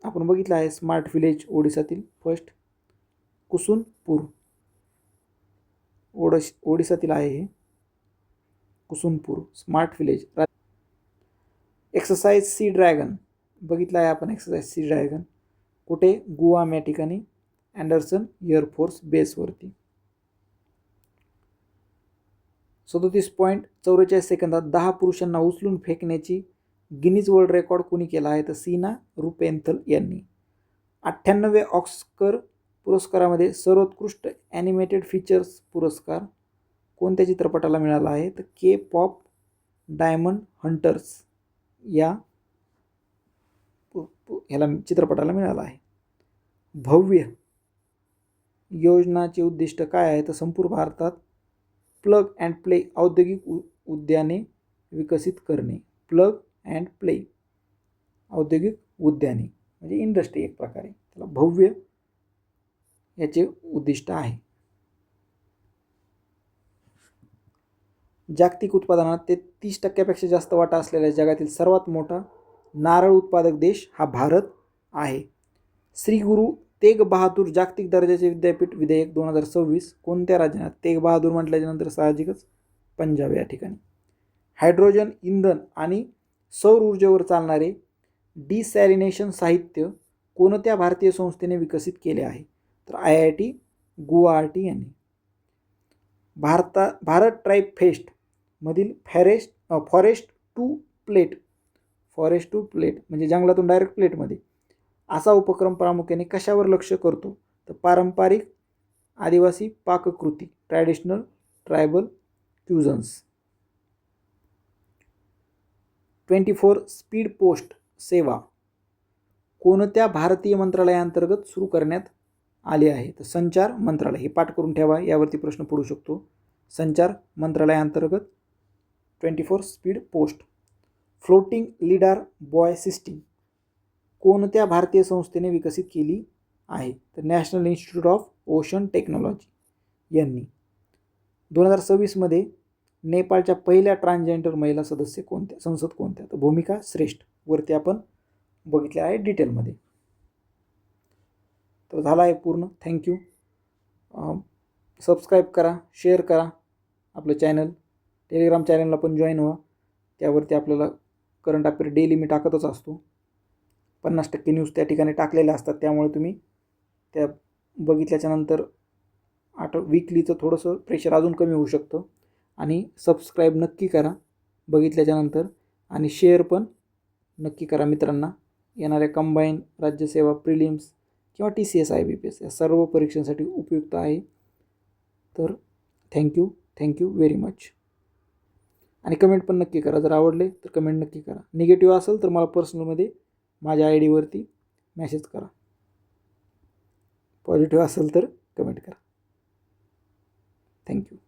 आपण बघितलं आहे स्मार्ट विलेज? ओडिसातील फर्स्ट कुसुनपूर ओडिसातील आहे हे Kusunpur smart village. Exercise sea dragon बघितलं आहे आपण. एक्सरसाइज सी ड्रॅगन कुठे? गुआम या ठिकाणी अँडरसन एअरफोर्स बेसवरती. 37.44 सेकंदात 10 पुरुषांना उचलून फेकण्याची गिनीज वर्ल्ड रेकॉर्ड कोणी केला आहे? तर सीना रुपेंथल यांनी. 98व्या ऑस्कर पुरस्कारामध्ये सर्वोत्कृष्ट ॲनिमेटेड फीचर्स पुरस्कार कोणत्या चित्रपटाला मिळाला आहे? तर के पॉप डायमंड हंटर्स या चित्रपटाला मिळाला आहे. भव्य योजनाचे उद्दिष्ट काय आहे? तर संपूर्ण भारतात प्लग अँड प्ले औद्योगिक उद्याने विकसित करणे. प्लग अँड प्ले औद्योगिक उद्याने म्हणजे इंडस्ट्री एक प्रकारे, त्याला भव्य याचे उद्दिष्ट आहे. जागतिक उत्पादनात 33% जास्त वाटा असलेल्या जगातील सर्वात मोठा नारळ उत्पादक देश हा भारत आहे. श्री गुरु तेग बहादूर जागतिक दर्जाचे विद्यापीठ विधेयक 2026 कोणत्या राज्यात? तेग बहादूर म्हटल्याच्यानंतर साहजिकच पंजाब या ठिकाणी. हायड्रोजन इंधन आणि सौर ऊर्जेवर चालणारे डिसॅलिनेशन साहित्य कोणत्या भारतीय संस्थेने विकसित केले आहे? तर IIT गुवाहाटी यांनी. भारत ट्राईब फेस्ट मधील फॉरेस्ट टू प्लेट म्हणजे जंगलातून डायरेक्ट प्लेटमध्ये असा उपक्रम प्रामुख्याने कशावर लक्ष करतो? तर पारंपरिक आदिवासी पाककृती ट्रॅडिशनल ट्रायबल क्युझन्स. 24 स्पीड पोस्ट सेवा कोणत्या भारतीय मंत्रालयाअंतर्गत सुरू करण्यात आले आहे? तर संचार मंत्रालय. हे पाठ करून ठेवा, यावरती प्रश्न पडू शकतो. संचार मंत्रालयाअंतर्गत 24 speed post. Floating lidar buoy system कोणत्या भारतीय संस्थेने विकसित केली आहे? तर national institute of ocean technology यांनी. 2026 मध्ये नेपाळच्या पहिल्या ट्रान्सजेंडर महिला संसद कोणत्या? तर भूमिका श्रेष्ठ. वरती आपण बघितले आहे डिटेलमध्ये. तर झाला आहे पूर्ण. थँक्यू. सबस्क्राईब करा, शेअर करा आपलं चॅनल. टेलिग्राम चॅनलला पण जॉईन व्हा. त्यावरती आपल्याला करंट अफेअर डेली मी टाकतच असतो. 50% न्यूज त्या ठिकाणी टाकलेल्या असतात, त्यामुळे तुम्ही त्या बघितल्याच्यानंतर वीकलीचं थोडंसं प्रेशर अजून कमी होऊ शकतं. आणि सबस्क्राईब नक्की करा बघितल्याच्यानंतर, आणि शेअर पण नक्की करा मित्रांना. येणाऱ्या कंबाईन राज्यसेवा प्रिलिम्स किंवा TCS IBPS या सर्व परीक्षांसाठी उपयुक्त आहे. तर थँक्यू व्हेरी मच. आणि कमेंट पण नक्की करा, जर आवडले तर कमेंट नक्की करा. निगेटिव्ह असेल तर मला पर्सनलमध्ये माझ्या आय डीवरती मेसेज करा. पॉझिटिव्ह असेल तर कमेंट करा. थँक्यू.